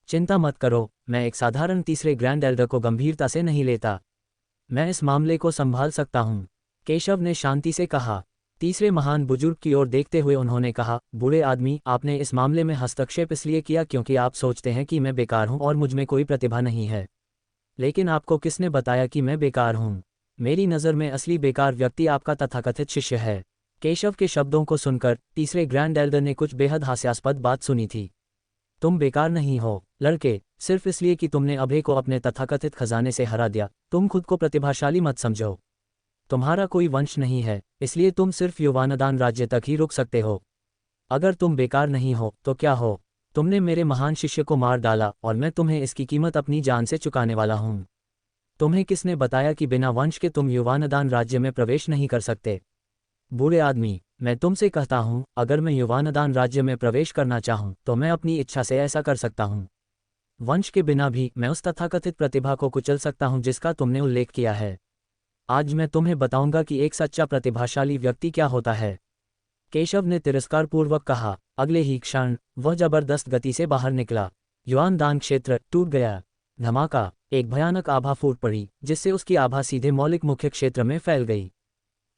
चिंता मत करो, मैं एक साधारण तीसरे ग्रैंड एल्डर को गंभीरता से नहीं लेता। मैं इस मामले को संभाल सकता हूँ, केशव ने शांति से कहा। तीसरे महान बुजुर्ग की ओर देखते हुए उन्होंने कहा, बूढ़े आदमी, आपने इस मामले में हस्तक्षेप इसलिए किया क्योंकि आप सोचते हैं कि मैं बेकार हूँ और मुझमें कोई प्रतिभा नहीं है। लेकिन आपको किसने बताया कि मैं बेकार हूँ? मेरी नज़र में असली बेकार व्यक्ति आपका तथाकथित शिष्य है। केशव के शब्दों को सुनकर तीसरे ग्रैंड एल्डर ने कुछ बेहद हास्यास्पद बात सुनी थी। तुम बेकार नहीं हो, लड़के, सिर्फ इसलिए कि तुमने अभय को अपने तथाकथित खजाने से हरा दिया, तुम खुद को प्रतिभाशाली मत समझो। तुम्हारा कोई वंश नहीं है, इसलिए तुम सिर्फ युवानदान राज्य तक ही रुक सकते हो। अगर तुम बेकार नहीं हो तो क्या हो? तुमने मेरे महान शिष्य को मार डाला और मैं तुम्हें इसकी कीमत अपनी जान से चुकाने वाला हूँ। तुम्हें किसने बताया कि बिना वंश के तुम युवानदान राज्य में प्रवेश नहीं कर सकते? बूढ़े आदमी, मैं तुमसे कहता हूँ, अगर मैं युवानदान राज्य में प्रवेश करना चाहूँ तो मैं अपनी इच्छा से ऐसा कर सकता हूँ। वंश के बिना भी मैं उस तथाकथित प्रतिभा को कुचल सकता हूँ जिसका तुमने उल्लेख किया है। आज मैं तुम्हें बताऊंगा कि एक सच्चा प्रतिभाशाली व्यक्ति क्या होता है। केशव ने तिरस्कारपूर्वक कहा। अगले ही क्षण वह जबरदस्त गति से बाहर निकला। युवानदान क्षेत्र टूट गया। धमाका! एक भयानक आभा फूट पड़ी जिससे उसकी आभा सीधे मौलिक मुख्य क्षेत्र में फैल गई।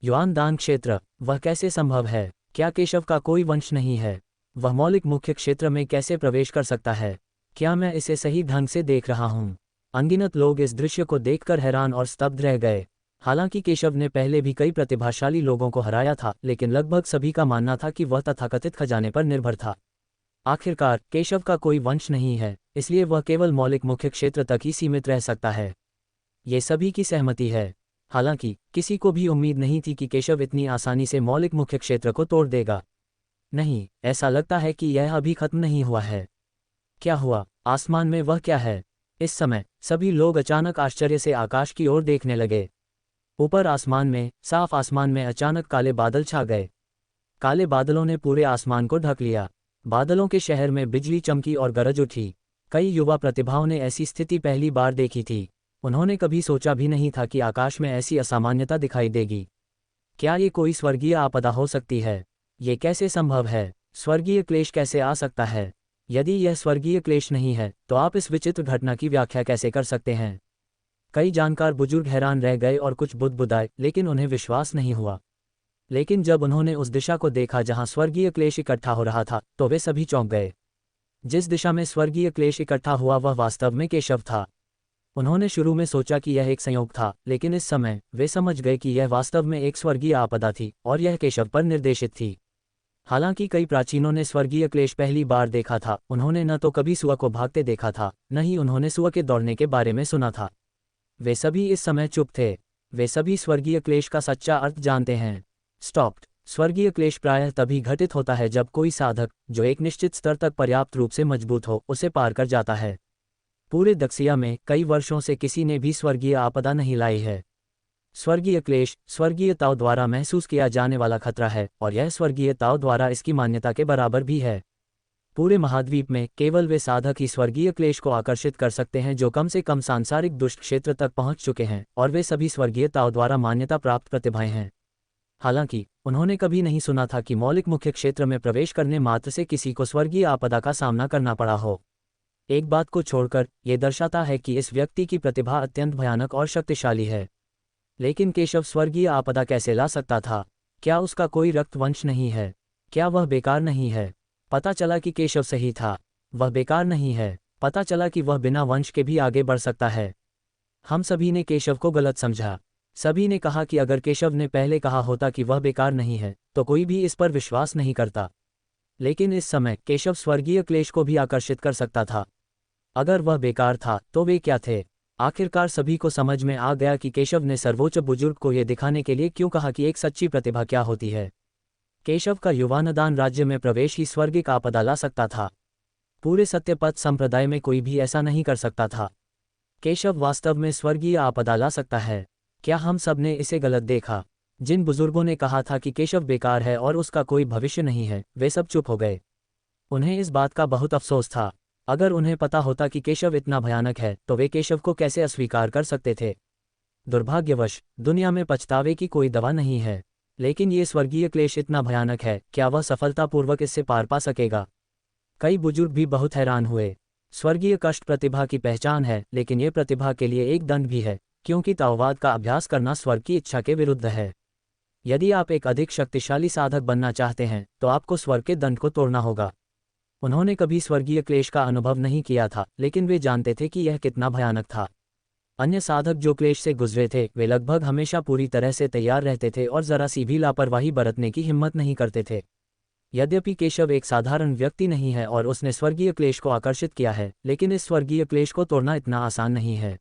युवानदान क्षेत्र, वह कैसे संभव है? क्या केशव का कोई वंश नहीं है? वह मौलिक मुख्य क्षेत्र में कैसे प्रवेश कर सकता है? क्या मैं इसे सही ढंग से देख रहा हूँ? अनगिनत लोग इस दृश्य को देखकर हैरान और स्तब्ध रह गए। हालांकि केशव ने पहले भी कई प्रतिभाशाली लोगों को हराया था, लेकिन लगभग सभी का मानना था कि वह तथाकथित खजाने पर निर्भर था। आखिरकार केशव का कोई वंश नहीं है, इसलिए वह केवल मौलिक मुख्य क्षेत्र तक ही सीमित रह सकता है। ये सभी की सहमति है। हालांकि किसी को भी उम्मीद नहीं थी कि केशव इतनी आसानी से मौलिक मुख्य क्षेत्र को तोड़ देगा। नहीं, ऐसा लगता है कि यह अभी खत्म नहीं हुआ है। क्या हुआ? आसमान में वह क्या है? इस समय सभी लोग अचानक आश्चर्य से आकाश की ओर देखने लगे। ऊपर आसमान में, साफ आसमान में अचानक काले बादल छा गए। काले बादलों ने पूरे आसमान को ढक लिया। बादलों के शहर में बिजली चमकी और गरज उठी। कई युवा प्रतिभाओं ने ऐसी स्थिति पहली बार देखी थी। उन्होंने कभी सोचा भी नहीं था कि आकाश में ऐसी असामान्यता दिखाई देगी। क्या ये कोई स्वर्गीय आपदा हो सकती है? ये कैसे संभव है? स्वर्गीय क्लेश कैसे आ सकता है? यदि यह स्वर्गीय क्लेश नहीं है तो आप इस विचित्र घटना की व्याख्या कैसे कर सकते हैं? कई जानकार बुजुर्ग हैरान रह गए और कुछ बुदबुदाए, लेकिन उन्हें विश्वास नहीं हुआ। लेकिन जब उन्होंने उस दिशा को देखा जहां स्वर्गीय क्लेश इकट्ठा हो रहा था तो वे सभी चौंक गए। जिस दिशा में स्वर्गीय क्लेश इकट्ठा हुआ वह वास्तव में केशव था। उन्होंने शुरू में सोचा कि यह एक संयोग था, लेकिन इस समय वे समझ गए कि यह वास्तव में एक स्वर्गीय आपदा थी और यह केशव पर निर्देशित थी। हालांकि कई प्राचीनों ने स्वर्गीय क्लेश पहली बार देखा था, उन्होंने न तो कभी सुअर को भागते देखा था, न ही उन्होंने सुअर के दौड़ने के बारे में सुना था। वे सभी इस समय चुप थे। वे सभी स्वर्गीय क्लेश का सच्चा अर्थ जानते हैं। स्टॉप्ड। स्वर्गीय क्लेश प्रायः तभी घटित होता है जब कोई साधक, जो एक निश्चित स्तर तक पर्याप्त रूप से मजबूत हो, उसे पार कर जाता है। पूरे दक्षिया में कई वर्षों से किसी ने भी स्वर्गीय आपदा नहीं लाई है। स्वर्गीय क्लेश स्वर्गीय ताव द्वारा महसूस किया जाने वाला खतरा है, और यह स्वर्गीय ताव द्वारा इसकी मान्यता के बराबर भी है। पूरे महाद्वीप में केवल वे साधक ही स्वर्गीय क्लेश को आकर्षित कर सकते हैं जो कम से कम सांसारिक दुष्ट क्षेत्र तक पहुंच चुके हैं, और वे सभी स्वर्गीय ताव द्वारा मान्यता प्राप्त प्रतिभाएं हैं। हालांकि उन्होंने कभी नहीं सुना था कि मौलिक मुख्य क्षेत्र में प्रवेश करने मात्र से किसी को स्वर्गीय आपदा का सामना करना पड़ा हो। एक बात को छोड़कर यह दर्शाता है कि इस व्यक्ति की प्रतिभा अत्यंत भयानक और शक्तिशाली है। लेकिन केशव स्वर्गीय आपदा कैसे ला सकता था? क्या उसका कोई रक्तवंश नहीं है? क्या वह बेकार नहीं है? पता चला कि केशव सही था। वह बेकार नहीं है। पता चला कि वह बिना वंश के भी आगे बढ़ सकता है। हम सभी ने केशव को गलत समझा। सभी ने कहा कि अगर केशव ने पहले कहा होता कि वह बेकार नहीं है, तो कोई भी इस पर विश्वास नहीं करता। लेकिन इस समय केशव स्वर्गीय क्लेश को भी आकर्षित कर सकता था। अगर वह बेकार था तो वे क्या थे? आखिरकार सभी को समझ में आ गया कि केशव ने सर्वोच्च बुजुर्ग को यह दिखाने के लिए क्यों कहा कि एक सच्ची प्रतिभा क्या होती है। केशव का युवानदान राज्य में प्रवेश ही स्वर्गिक आपदा ला सकता था। पूरे सत्यपथ संप्रदाय में कोई भी ऐसा नहीं कर सकता था। केशव वास्तव में स्वर्गीय आपदा ला सकता है। क्या हम सब ने इसे गलत देखा? जिन बुजुर्गों ने कहा था कि केशव बेकार है और उसका कोई भविष्य नहीं है, वे सब चुप हो गए। उन्हें इस बात का बहुत अफसोस था। अगर उन्हें पता होता कि केशव इतना भयानक है, तो वे केशव को कैसे अस्वीकार कर सकते थे? दुर्भाग्यवश दुनिया में पछतावे की कोई दवा नहीं है। लेकिन ये स्वर्गीय क्लेश इतना भयानक है, क्या वह सफलतापूर्वक इससे पार पा सकेगा? कई बुजुर्ग भी बहुत हैरान हुए। स्वर्गीय कष्ट प्रतिभा की पहचान है, लेकिन ये प्रतिभा के लिए एक दंड भी है, क्योंकि ताओवाद का अभ्यास करना स्वर्ग की इच्छा के विरुद्ध है। यदि आप एक अधिक शक्तिशाली साधक बनना चाहते हैं, तो आपको स्वर्ग के दंड को तोड़ना होगा। उन्होंने कभी स्वर्गीय क्लेश का अनुभव नहीं किया था, लेकिन वे जानते थे कि यह कितना भयानक था। अन्य साधक जो क्लेश से गुजरे थे, वे लगभग हमेशा पूरी तरह से तैयार रहते थे और जरा सी भी लापरवाही बरतने की हिम्मत नहीं करते थे। यद्यपि केशव एक साधारण व्यक्ति नहीं है और उसने स्वर्गीय क्लेश को आकर्षित किया है, लेकिन इस स्वर्गीय क्लेश को तोड़ना इतना आसान नहीं है।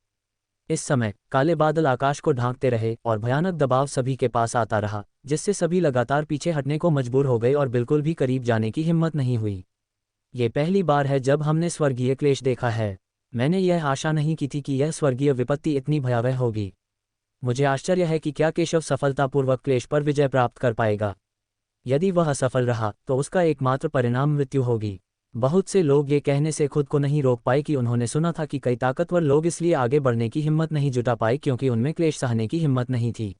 इस समय काले बादल आकाश को ढांकते रहे और भयानक दबाव सभी के पास आता रहा, जिससे सभी लगातार पीछे हटने को मजबूर हो गए और बिल्कुल भी करीब जाने की हिम्मत नहीं हुई। ये पहली बार है जब हमने स्वर्गीय क्लेश देखा है। मैंने यह आशा नहीं की थी कि यह स्वर्गीय विपत्ति इतनी भयावह होगी। मुझे आश्चर्य है कि क्या केशव सफलतापूर्वक क्लेश पर विजय प्राप्त कर पाएगा। यदि वह असफल रहा तो उसका एकमात्र परिणाम मृत्यु होगी। बहुत से लोग ये कहने से खुद को नहीं रोक पाए कि उन्होंने सुना था कि कई ताकतवर लोग इसलिए आगे बढ़ने की हिम्मत नहीं जुटा पाए क्योंकि उनमें क्लेश सहने की हिम्मत नहीं थी।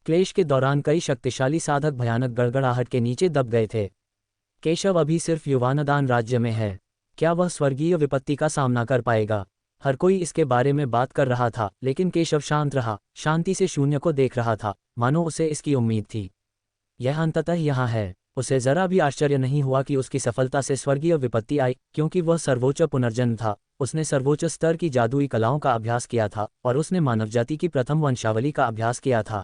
क्लेश के दौरान कई शक्तिशाली साधक भयानक गड़गड़ाहट के नीचे दब गए थे। केशव अभी सिर्फ युवानदान राज्य में है। क्या वह स्वर्गीय विपत्ति का सामना कर पाएगा? हर कोई इसके बारे में बात कर रहा था, लेकिन केशव शांत रहा, शांति से शून्य को देख रहा था, मानो उसे इसकी उम्मीद थी। यह अंततः यहाँ है। उसे जरा भी आश्चर्य नहीं हुआ कि उसकी सफलता से स्वर्गीय विपत्ति आई, क्योंकि वह सर्वोच्च पुनर्जन्म था। उसने सर्वोच्च स्तर की जादुई कलाओं का अभ्यास किया था और उसने मानवजाति की प्रथम वंशावली का अभ्यास किया था।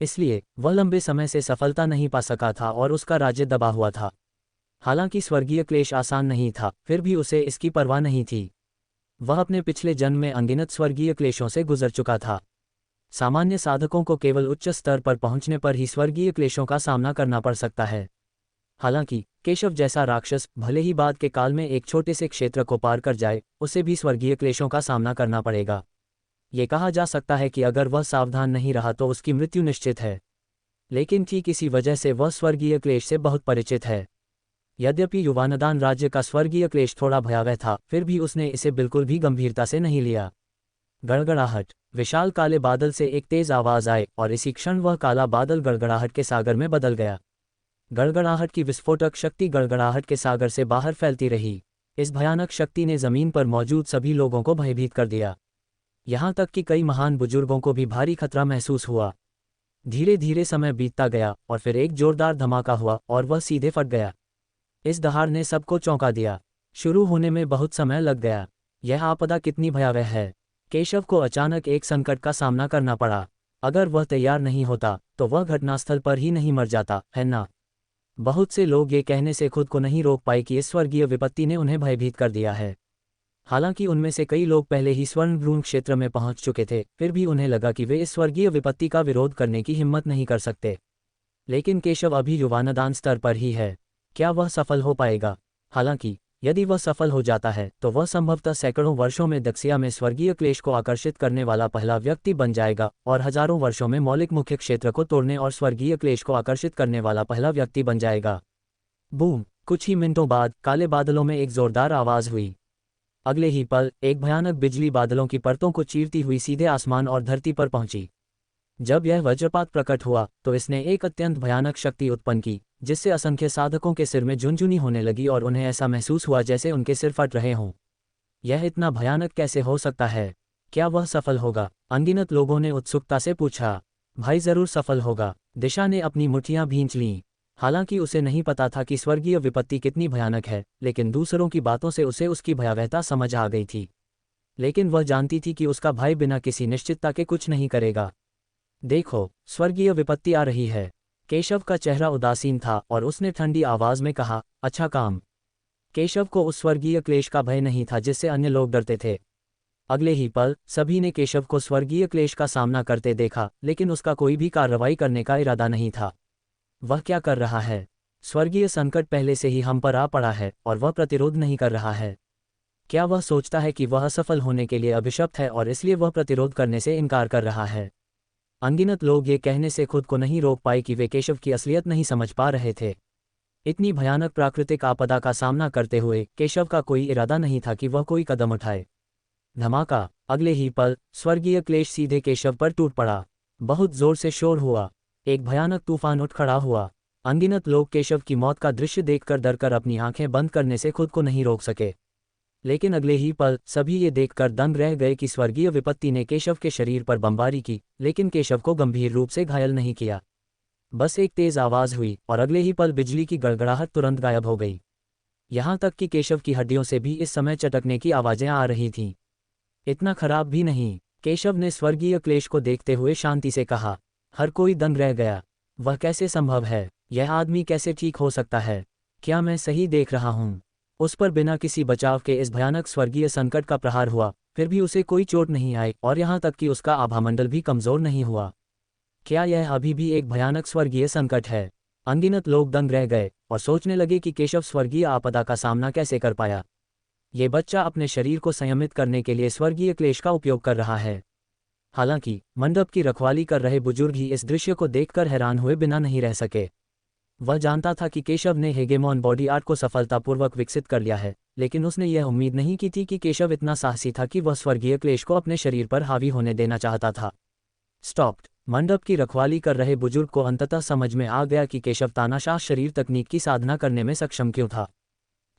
इसलिए वह लंबे समय से सफलता नहीं पा सका था और उसका राज्य दबा हुआ था। हालांकि स्वर्गीय क्लेश आसान नहीं था, फिर भी उसे इसकी परवाह नहीं थी। वह अपने पिछले जन्म में अनगिनत स्वर्गीय क्लेशों से गुजर चुका था। सामान्य साधकों को केवल उच्च स्तर पर पहुंचने पर ही स्वर्गीय क्लेशों का सामना करना पड़ सकता है। हालांकि केशव जैसा राक्षस भले ही बाद के काल में एक छोटे से क्षेत्र को पार कर जाए, उसे भी स्वर्गीय क्लेशों का सामना करना पड़ेगा। ये कहा जा सकता है कि अगर वह सावधान नहीं रहा तो उसकी मृत्यु निश्चित है। लेकिन ठीक इसी वजह से वह स्वर्गीय क्लेश से बहुत परिचित है। यद्यपि युवानदान राज्य का स्वर्गीय क्लेश थोड़ा भयावह था, फिर भी उसने इसे बिल्कुल भी गंभीरता से नहीं लिया। गड़गड़ाहट। विशाल काले बादल से एक तेज आवाज आए और इसी क्षण वह काला बादल गड़गड़ाहट के सागर में बदल गया। गड़गड़ाहट की विस्फोटक शक्ति गड़गड़ाहट के सागर से बाहर फैलती रही। इस भयानक शक्ति ने जमीन पर मौजूद सभी लोगों को भयभीत कर दिया। यहाँ तक कि कई महान बुजुर्गों को भी भारी खतरा महसूस हुआ। धीरे धीरे समय बीतता गया और फिर एक जोरदार धमाका हुआ और वह सीधे फट गया। इस दहाड़ ने सबको चौंका दिया। शुरू होने में बहुत समय लग गया। यह आपदा कितनी भयावह है। केशव को अचानक एक संकट का सामना करना पड़ा। अगर वह तैयार नहीं होता तो वह घटनास्थल पर ही नहीं मर जाता, है ना? बहुत से लोग ये कहने से खुद को नहीं रोक पाए कि इस स्वर्गीय विपत्ति ने उन्हें भयभीत कर दिया है। हालांकि उनमें से कई लोग पहले ही स्वर्णभ्रूण क्षेत्र में पहुंच चुके थे, फिर भी उन्हें लगा कि वे इस स्वर्गीय विपत्ति का विरोध करने की हिम्मत नहीं कर सकते। लेकिन केशव अभी युवानदान स्तर पर ही है। क्या वह सफल हो पाएगा? हालांकि यदि वह सफल हो जाता है तो वह संभवतः सैकड़ों वर्षों में दक्षिया में स्वर्गीय क्लेश को आकर्षित करने वाला पहला व्यक्ति बन जाएगा और हजारों वर्षों में मौलिक मुख्य क्षेत्र को तोड़ने और स्वर्गीय क्लेश को आकर्षित करने वाला पहला व्यक्ति बन जाएगा। बूम! कुछ ही मिनटों बाद काले बादलों में एक जोरदार आवाज हुई। अगले ही पल एक भयानक बिजली बादलों की परतों को चीरती हुई सीधे आसमान और धरती पर पहुंची। जब यह वज्रपात प्रकट हुआ तो इसने एक अत्यंत भयानक शक्ति उत्पन्न की, जिससे असंख्य साधकों के सिर में झुनझुनी होने लगी और उन्हें ऐसा महसूस हुआ जैसे उनके सिर फट रहे हों। यह इतना भयानक कैसे हो सकता है? क्या वह सफल होगा? अनगिनत लोगों ने उत्सुकता से पूछा। भाई जरूर सफल होगा, दिशा ने अपनी मुट्ठियां भींच लीं। हालांकि उसे नहीं पता था कि स्वर्गीय विपत्ति कितनी भयानक है, लेकिन दूसरों की बातों से उसे उसकी भयावहता समझ आ गई थी। लेकिन वह जानती थी कि उसका भाई बिना किसी निश्चितता के कुछ नहीं करेगा। देखो, स्वर्गीय विपत्ति आ रही है। केशव का चेहरा उदासीन था और उसने ठंडी आवाज में कहा, अच्छा काम। केशव को उस स्वर्गीय क्लेश का भय नहीं था जिससे अन्य लोग डरते थे। अगले ही पल सभी ने केशव को स्वर्गीय क्लेश का सामना करते देखा, लेकिन उसका कोई भी कार्रवाई करने का इरादा नहीं था। वह क्या कर रहा है? स्वर्गीय संकट पहले से ही हम पर आ पड़ा है और वह प्रतिरोध नहीं कर रहा है। क्या वह सोचता है कि वह असफल होने के लिए अभिशप्त है और इसलिए वह प्रतिरोध करने से इनकार कर रहा है? अनगिनत लोग ये कहने से खुद को नहीं रोक पाए कि वे केशव की असलियत नहीं समझ पा रहे थे। इतनी भयानक प्राकृतिक आपदा का सामना करते हुए केशव का कोई इरादा नहीं था कि वह कोई कदम उठाए। धमाका! अगले ही पल स्वर्गीय क्लेश सीधे केशव पर टूट पड़ा। बहुत जोर से शोर हुआ। एक भयानक तूफान उठ खड़ा हुआ। अनगिनत लोग केशव की मौत का दृश्य देखकर डरकर अपनी आंखें बंद करने से खुद को नहीं रोक सके। लेकिन अगले ही पल सभी ये देखकर दंग रह गए कि स्वर्गीय विपत्ति ने केशव के शरीर पर बमबारी की, लेकिन केशव को गंभीर रूप से घायल नहीं किया। बस एक तेज आवाज हुई और अगले ही पल बिजली की गड़गड़ाहट तुरंत गायब हो गई। यहां तक कि केशव की हड्डियों से भी इस समय चटकने की आवाजें आ रही थीं। इतना खराब भी नहीं, केशव ने स्वर्गीय क्लेश को देखते हुए शांति से कहा। हर कोई दंग रह गया। वह कैसे संभव है? यह आदमी कैसे ठीक हो सकता है? क्या मैं सही देख रहा हूं? उस पर बिना किसी बचाव के इस भयानक स्वर्गीय संकट का प्रहार हुआ, फिर भी उसे कोई चोट नहीं आई और यहां तक कि उसका आभामंडल भी कमजोर नहीं हुआ। क्या यह अभी भी एक भयानक स्वर्गीय संकट है? अनगिनत लोग दंग रह गए और सोचने लगे कि केशव स्वर्गीय आपदा का सामना कैसे कर पाया। ये बच्चा अपने शरीर को संयमित करने के लिए स्वर्गीय क्लेश का उपयोग कर रहा है। हालांकि मंडप की रखवाली कर रहे बुजुर्ग ही इस दृश्य को देखकर हैरान हुए बिना नहीं रह सके। वह जानता था कि केशव ने हेगेमॉन बॉडी आर्ट को सफलतापूर्वक विकसित कर लिया है, लेकिन उसने यह उम्मीद नहीं की थी कि केशव इतना साहसी था कि वह स्वर्गीय क्लेश को अपने शरीर पर हावी होने देना चाहता था। स्टॉप्ड! मंडप की रखवाली कर रहे बुजुर्ग को अंततः समझ में आ गया कि केशव तानाशाह शरीर तकनीक की साधना करने में सक्षम क्यों था।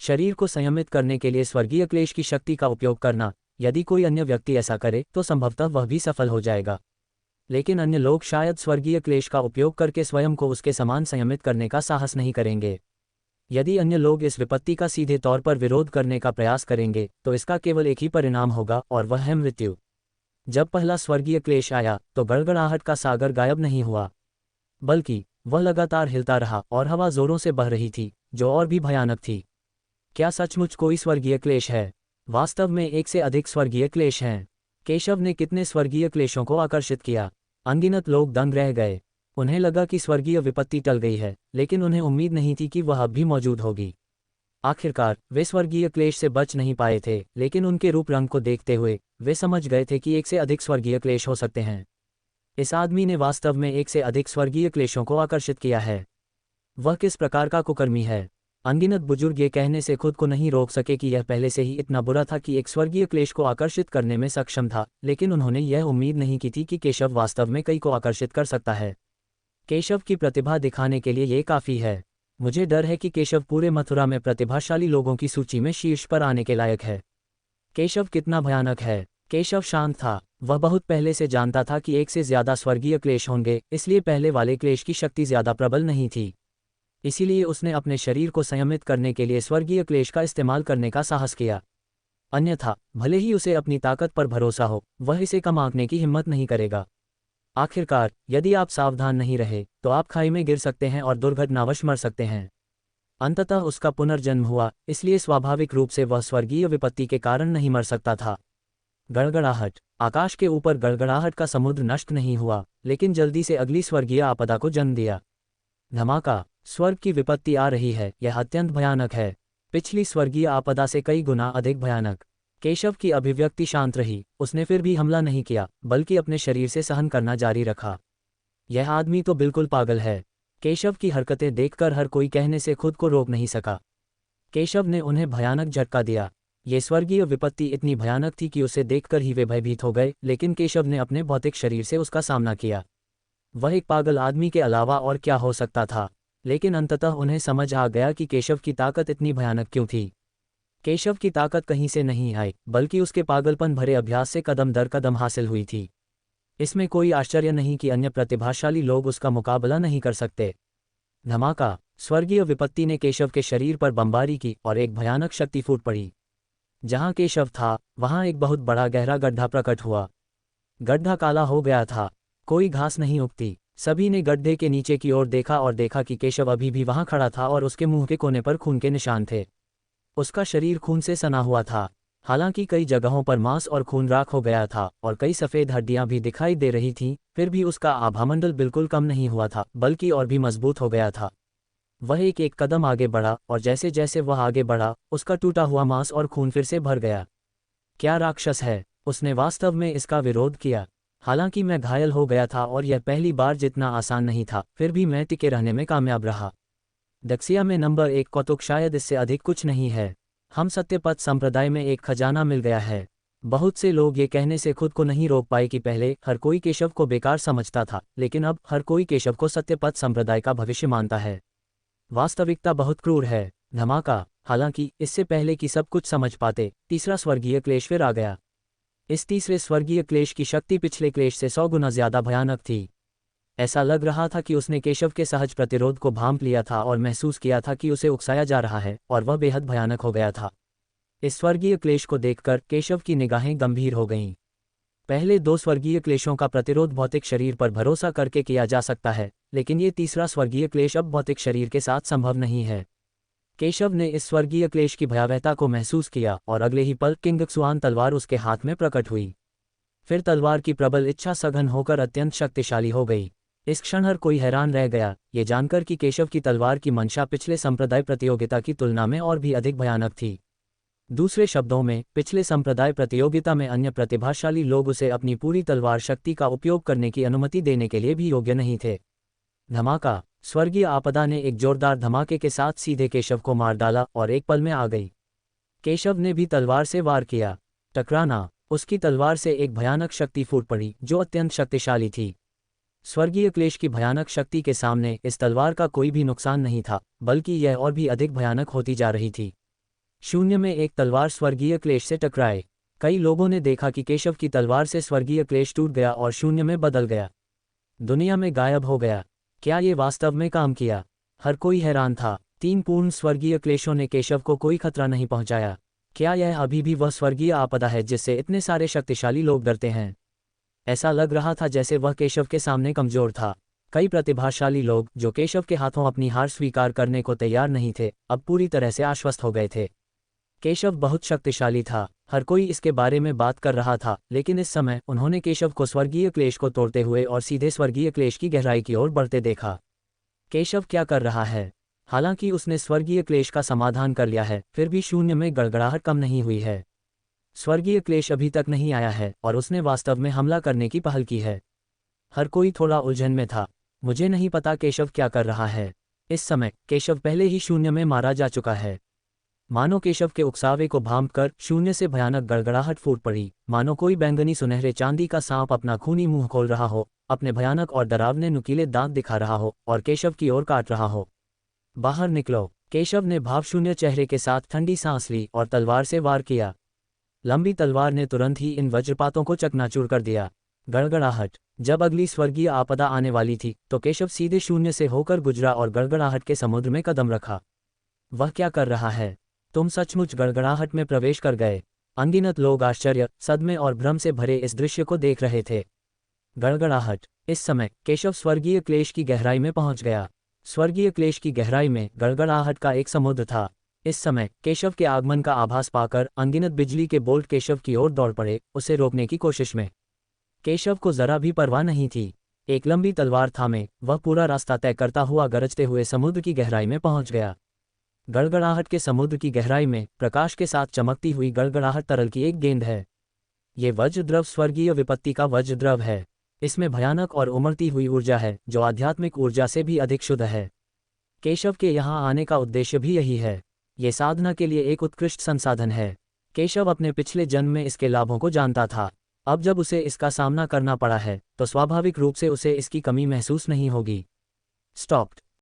शरीर को संयमित करने के लिए स्वर्गीय क्लेश की शक्ति का उपयोग करना, यदि कोई अन्य व्यक्ति ऐसा करे तो संभवतः वह भी सफल हो जाएगा। लेकिन अन्य लोग शायद स्वर्गीय क्लेश का उपयोग करके स्वयं को उसके समान संयमित करने का साहस नहीं करेंगे। यदि अन्य लोग इस विपत्ति का सीधे तौर पर विरोध करने का प्रयास करेंगे तो इसका केवल एक ही परिणाम होगा और वह है मृत्यु। जब पहला स्वर्गीय क्लेश आया तो गड़गड़ाहट का सागर गायब नहीं हुआ, बल्कि वह लगातार हिलता रहा और हवा जोरों से बह रही थी, जो और भी भयानक थी। क्या सचमुच कोई स्वर्गीय क्लेश है? वास्तव में एक से अधिक स्वर्गीय क्लेश हैं। केशव ने कितने स्वर्गीय क्लेशों को आकर्षित किया? अनगिनत लोग दंग रह गए। उन्हें लगा कि स्वर्गीय विपत्ति टल गई है, लेकिन उन्हें उम्मीद नहीं थी कि वह अब भी मौजूद होगी। आखिरकार वे स्वर्गीय क्लेश से बच नहीं पाए थे, लेकिन उनके रूप रंग को देखते हुए वे समझ गए थे कि एक से अधिक स्वर्गीय क्लेश हो सकते हैं। इस आदमी ने वास्तव में एक से अधिक स्वर्गीय क्लेशों को आकर्षित किया है। वह किस प्रकार का कुकर्मी है? अनगिनत बुजुर्ग ये कहने से खुद को नहीं रोक सके कि यह पहले से ही इतना बुरा था कि एक स्वर्गीय क्लेश को आकर्षित करने में सक्षम था, लेकिन उन्होंने यह उम्मीद नहीं की थी कि केशव वास्तव में कई को आकर्षित कर सकता है। केशव की प्रतिभा दिखाने के लिए ये काफ़ी है। मुझे डर है कि केशव पूरे मथुरा में प्रतिभाशाली लोगों की सूची में शीर्ष पर आने के लायक है। केशव कितना भयानक है? केशव शांत था। वह बहुत पहले से जानता था कि एक से ज्यादा स्वर्गीय क्लेश होंगे, इसलिए पहले वाले क्लेश की शक्ति ज्यादा प्रबल नहीं थी। इसीलिए उसने अपने शरीर को संयमित करने के लिए स्वर्गीय क्लेश का इस्तेमाल करने का साहस किया। अन्यथा भले ही उसे अपनी ताकत पर भरोसा हो, वह इसे कम आंकने की हिम्मत नहीं करेगा। आखिरकार यदि आप सावधान नहीं रहे तो आप खाई में गिर सकते हैं और दुर्घटनावश मर सकते हैं। अंततः उसका पुनर्जन्म हुआ, इसलिए स्वाभाविक रूप से वह स्वर्गीय विपत्ति के कारण नहीं मर सकता था। गड़गड़ाहट। आकाश के ऊपर गड़गड़ाहट का समुद्र नष्ट नहीं हुआ, लेकिन जल्दी से अगली स्वर्गीय आपदा को जन्म दिया। धमाका। स्वर्ग की विपत्ति आ रही है, यह अत्यंत भयानक है। पिछली स्वर्गीय आपदा से कई गुना अधिक भयानक। केशव की अभिव्यक्ति शांत रही, उसने फिर भी हमला नहीं किया, बल्कि अपने शरीर से सहन करना जारी रखा। यह आदमी तो बिल्कुल पागल है। केशव की हरकतें देखकर हर कोई कहने से खुद को रोक नहीं सका। केशव ने उन्हें भयानक झटका दिया। ये स्वर्गीय विपत्ति इतनी भयानक थी कि उसे देखकर ही वे भयभीत हो गए, लेकिन केशव ने अपने भौतिक शरीर से उसका सामना किया। वह एक पागल आदमी के अलावा और क्या हो सकता था, लेकिन अंततः उन्हें समझ आ गया कि केशव की ताकत इतनी भयानक क्यों थी। केशव की ताकत कहीं से नहीं आई, बल्कि उसके पागलपन भरे अभ्यास से कदम दर कदम हासिल हुई थी। इसमें कोई आश्चर्य नहीं कि अन्य प्रतिभाशाली लोग उसका मुकाबला नहीं कर सकते। धमाका। स्वर्गीय विपत्ति ने केशव के शरीर पर बमबारी की और एक भयानक शक्ति फूट पड़ी। जहां केशव था, वहां एक बहुत बड़ा गहरा गड्ढा प्रकट हुआ। गड्ढा काला हो गया था, कोई घास नहीं उगती। सभी ने गड्ढे के नीचे की ओर देखा और देखा कि केशव अभी भी वहां खड़ा था और उसके मुंह के कोने पर खून के निशान थे। उसका शरीर खून से सना हुआ था। हालांकि कई जगहों पर मांस और खून राख हो गया था और कई सफ़ेद हड्डियां भी दिखाई दे रही थीं, फिर भी उसका आभामंडल बिल्कुल कम नहीं हुआ था, बल्कि और भी मजबूत हो गया था। वह एक एक कदम आगे बढ़ा और जैसे जैसे वह आगे बढ़ा, उसका टूटा हुआ मांस और खून फिर से भर गया। क्या राक्षस है! उसने वास्तव में इसका विरोध किया। हालांकि मैं घायल हो गया था और यह पहली बार जितना आसान नहीं था, फिर भी मैं टिके रहने में कामयाब रहा। दक्षिया में नंबर 1 कौतुक शायद इससे अधिक कुछ नहीं है। हम सत्यपथ संप्रदाय में एक खजाना मिल गया है। बहुत से लोग ये कहने से खुद को नहीं रोक पाए कि पहले हर कोई केशव को बेकार समझता था, लेकिन अब हर कोई केशव को सत्यपथ संप्रदाय का भविष्य मानता है। वास्तविकता बहुत क्रूर है। धमाका। हालांकि इससे पहले कि सब कुछ समझ पाते, तीसरा स्वर्गीय क्लेश फिर आ गया। इस तीसरे स्वर्गीय क्लेश की शक्ति पिछले क्लेश से 100 गुना ज्यादा भयानक थी। ऐसा लग रहा था कि उसने केशव के सहज प्रतिरोध को भांप लिया था और महसूस किया था कि उसे उकसाया जा रहा है, और वह बेहद भयानक हो गया था। इस स्वर्गीय क्लेश को देखकर केशव की निगाहें गंभीर हो गईं। पहले 2 स्वर्गीय क्लेशों का प्रतिरोध भौतिक शरीर पर भरोसा करके किया जा सकता है, लेकिन ये तीसरा स्वर्गीय क्लेश अब भौतिक शरीर के साथ संभव नहीं है। केशव ने इस स्वर्गीय क्लेश की भयावहता को महसूस किया और अगले ही पल किंगक्सुआन तलवार उसके हाथ में प्रकट हुई। फिर तलवार की प्रबल इच्छा सघन होकर अत्यंत शक्तिशाली हो गई। इस क्षण हर कोई हैरान रह गया, ये जानकर कि केशव की तलवार की मंशा पिछले संप्रदाय प्रतियोगिता की तुलना में और भी अधिक भयानक थी। दूसरे शब्दों में, पिछले संप्रदाय प्रतियोगिता में अन्य प्रतिभाशाली लोग उसे अपनी पूरी तलवार शक्ति का उपयोग करने की अनुमति देने के लिए भी योग्य नहीं थे। धमाका। स्वर्गीय आपदा ने एक जोरदार धमाके के साथ सीधे केशव को मार डाला और एक पल में आ गई। केशव ने भी तलवार से वार किया। टकराना। उसकी तलवार से एक भयानक शक्ति फूट पड़ी जो अत्यंत शक्तिशाली थी। स्वर्गीय क्लेश की भयानक शक्ति के सामने इस तलवार का कोई भी नुकसान नहीं था, बल्कि यह और भी अधिक भयानक होती जा रही थी। शून्य में एक तलवार स्वर्गीय क्लेश से टकराए। कई लोगों ने देखा कि केशव की तलवार से स्वर्गीय क्लेश टूट गया और शून्य में बदल गया, दुनिया में गायब हो गया। क्या ये वास्तव में काम किया? हर कोई हैरान था। 3 पूर्ण स्वर्गीय क्लेशों ने केशव को कोई खतरा नहीं पहुंचाया। क्या यह अभी भी वह स्वर्गीय आपदा है जिससे इतने सारे शक्तिशाली लोग डरते हैं? ऐसा लग रहा था जैसे वह केशव के सामने कमजोर था। कई प्रतिभाशाली लोग, जो केशव के हाथों अपनी हार स्वीकार करने को तैयार नहीं थे, अब पूरी तरह से आश्वस्त हो गए थे। केशव बहुत शक्तिशाली था, हर कोई इसके बारे में बात कर रहा था, लेकिन इस समय उन्होंने केशव को स्वर्गीय क्लेश को तोड़ते हुए और सीधे स्वर्गीय क्लेश की गहराई की ओर बढ़ते देखा। केशव क्या कर रहा है? हालांकि उसने स्वर्गीय क्लेश का समाधान कर लिया है, फिर भी शून्य में गड़गड़ाहट कम नहीं हुई है। स्वर्गीय क्लेश अभी तक नहीं आया है और उसने वास्तव में हमला करने की पहल की है। हर कोई थोड़ा उलझन में था। मुझे नहीं पता केशव क्या कर रहा है। इस समय केशव पहले ही शून्य में मारा जा चुका है। मानो केशव के उकसावे को भांपकर शून्य से भयानक गड़गड़ाहट फूट पड़ी, मानो कोई बैंगनी सुनहरे चांदी का सांप अपना खूनी मुंह खोल रहा हो, अपने भयानक और डरावने नुकीले दांत दिखा रहा हो और केशव की ओर काट रहा हो। बाहर निकलो। केशव ने भावशून्य चेहरे के साथ ठंडी सांस ली और तलवार से वार किया। लंबी तलवार ने तुरंत ही इन वज्रपातों को चकनाचूर कर दिया। गड़गड़ाहट। जब अगली स्वर्गीय आपदा आने वाली थी तो केशव सीधे शून्य से होकर गुजरा और गड़गड़ाहट के समुद्र में कदम रखा। वह क्या कर रहा है? तुम सचमुच गड़गड़ाहट में प्रवेश कर गए। अनगिनत लोग आश्चर्य, सदमे और भ्रम से भरे इस दृश्य को देख रहे थे। गड़गड़ाहट। इस समय केशव स्वर्गीय क्लेश की गहराई में पहुंच गया। स्वर्गीय क्लेश की गहराई में गड़गड़ाहट का एक समुद्र था। इस समय केशव के आगमन का आभास पाकर अनगिनत बिजली के बोल्ट केशव की ओर दौड़ पड़े, उसे रोकने की कोशिश में। केशव को जरा भी परवाह नहीं थी। एक लंबी तलवार थामे वह पूरा रास्ता तय करता हुआ गरजते हुए समुद्र की गहराई में पहुंच गया। गड़गड़ाहट के समुद्र की गहराई में प्रकाश के साथ चमकती हुई गड़गड़ाहट तरल की एक गेंद है। ये वज्रद्रव स्वर्गीय विपत्ति का वज्रद्रव है। इसमें भयानक और उमड़ती हुई ऊर्जा है जो आध्यात्मिक ऊर्जा से भी अधिक शुद्ध है। केशव के यहाँ आने का उद्देश्य भी यही है। ये साधना के लिए एक उत्कृष्ट संसाधन है। केशव अपने पिछले जन्म में इसके लाभों को जानता था। अब जब उसे इसका सामना करना पड़ा है तो स्वाभाविक रूप से उसे इसकी कमी महसूस नहीं होगी। स्टॉप्ड।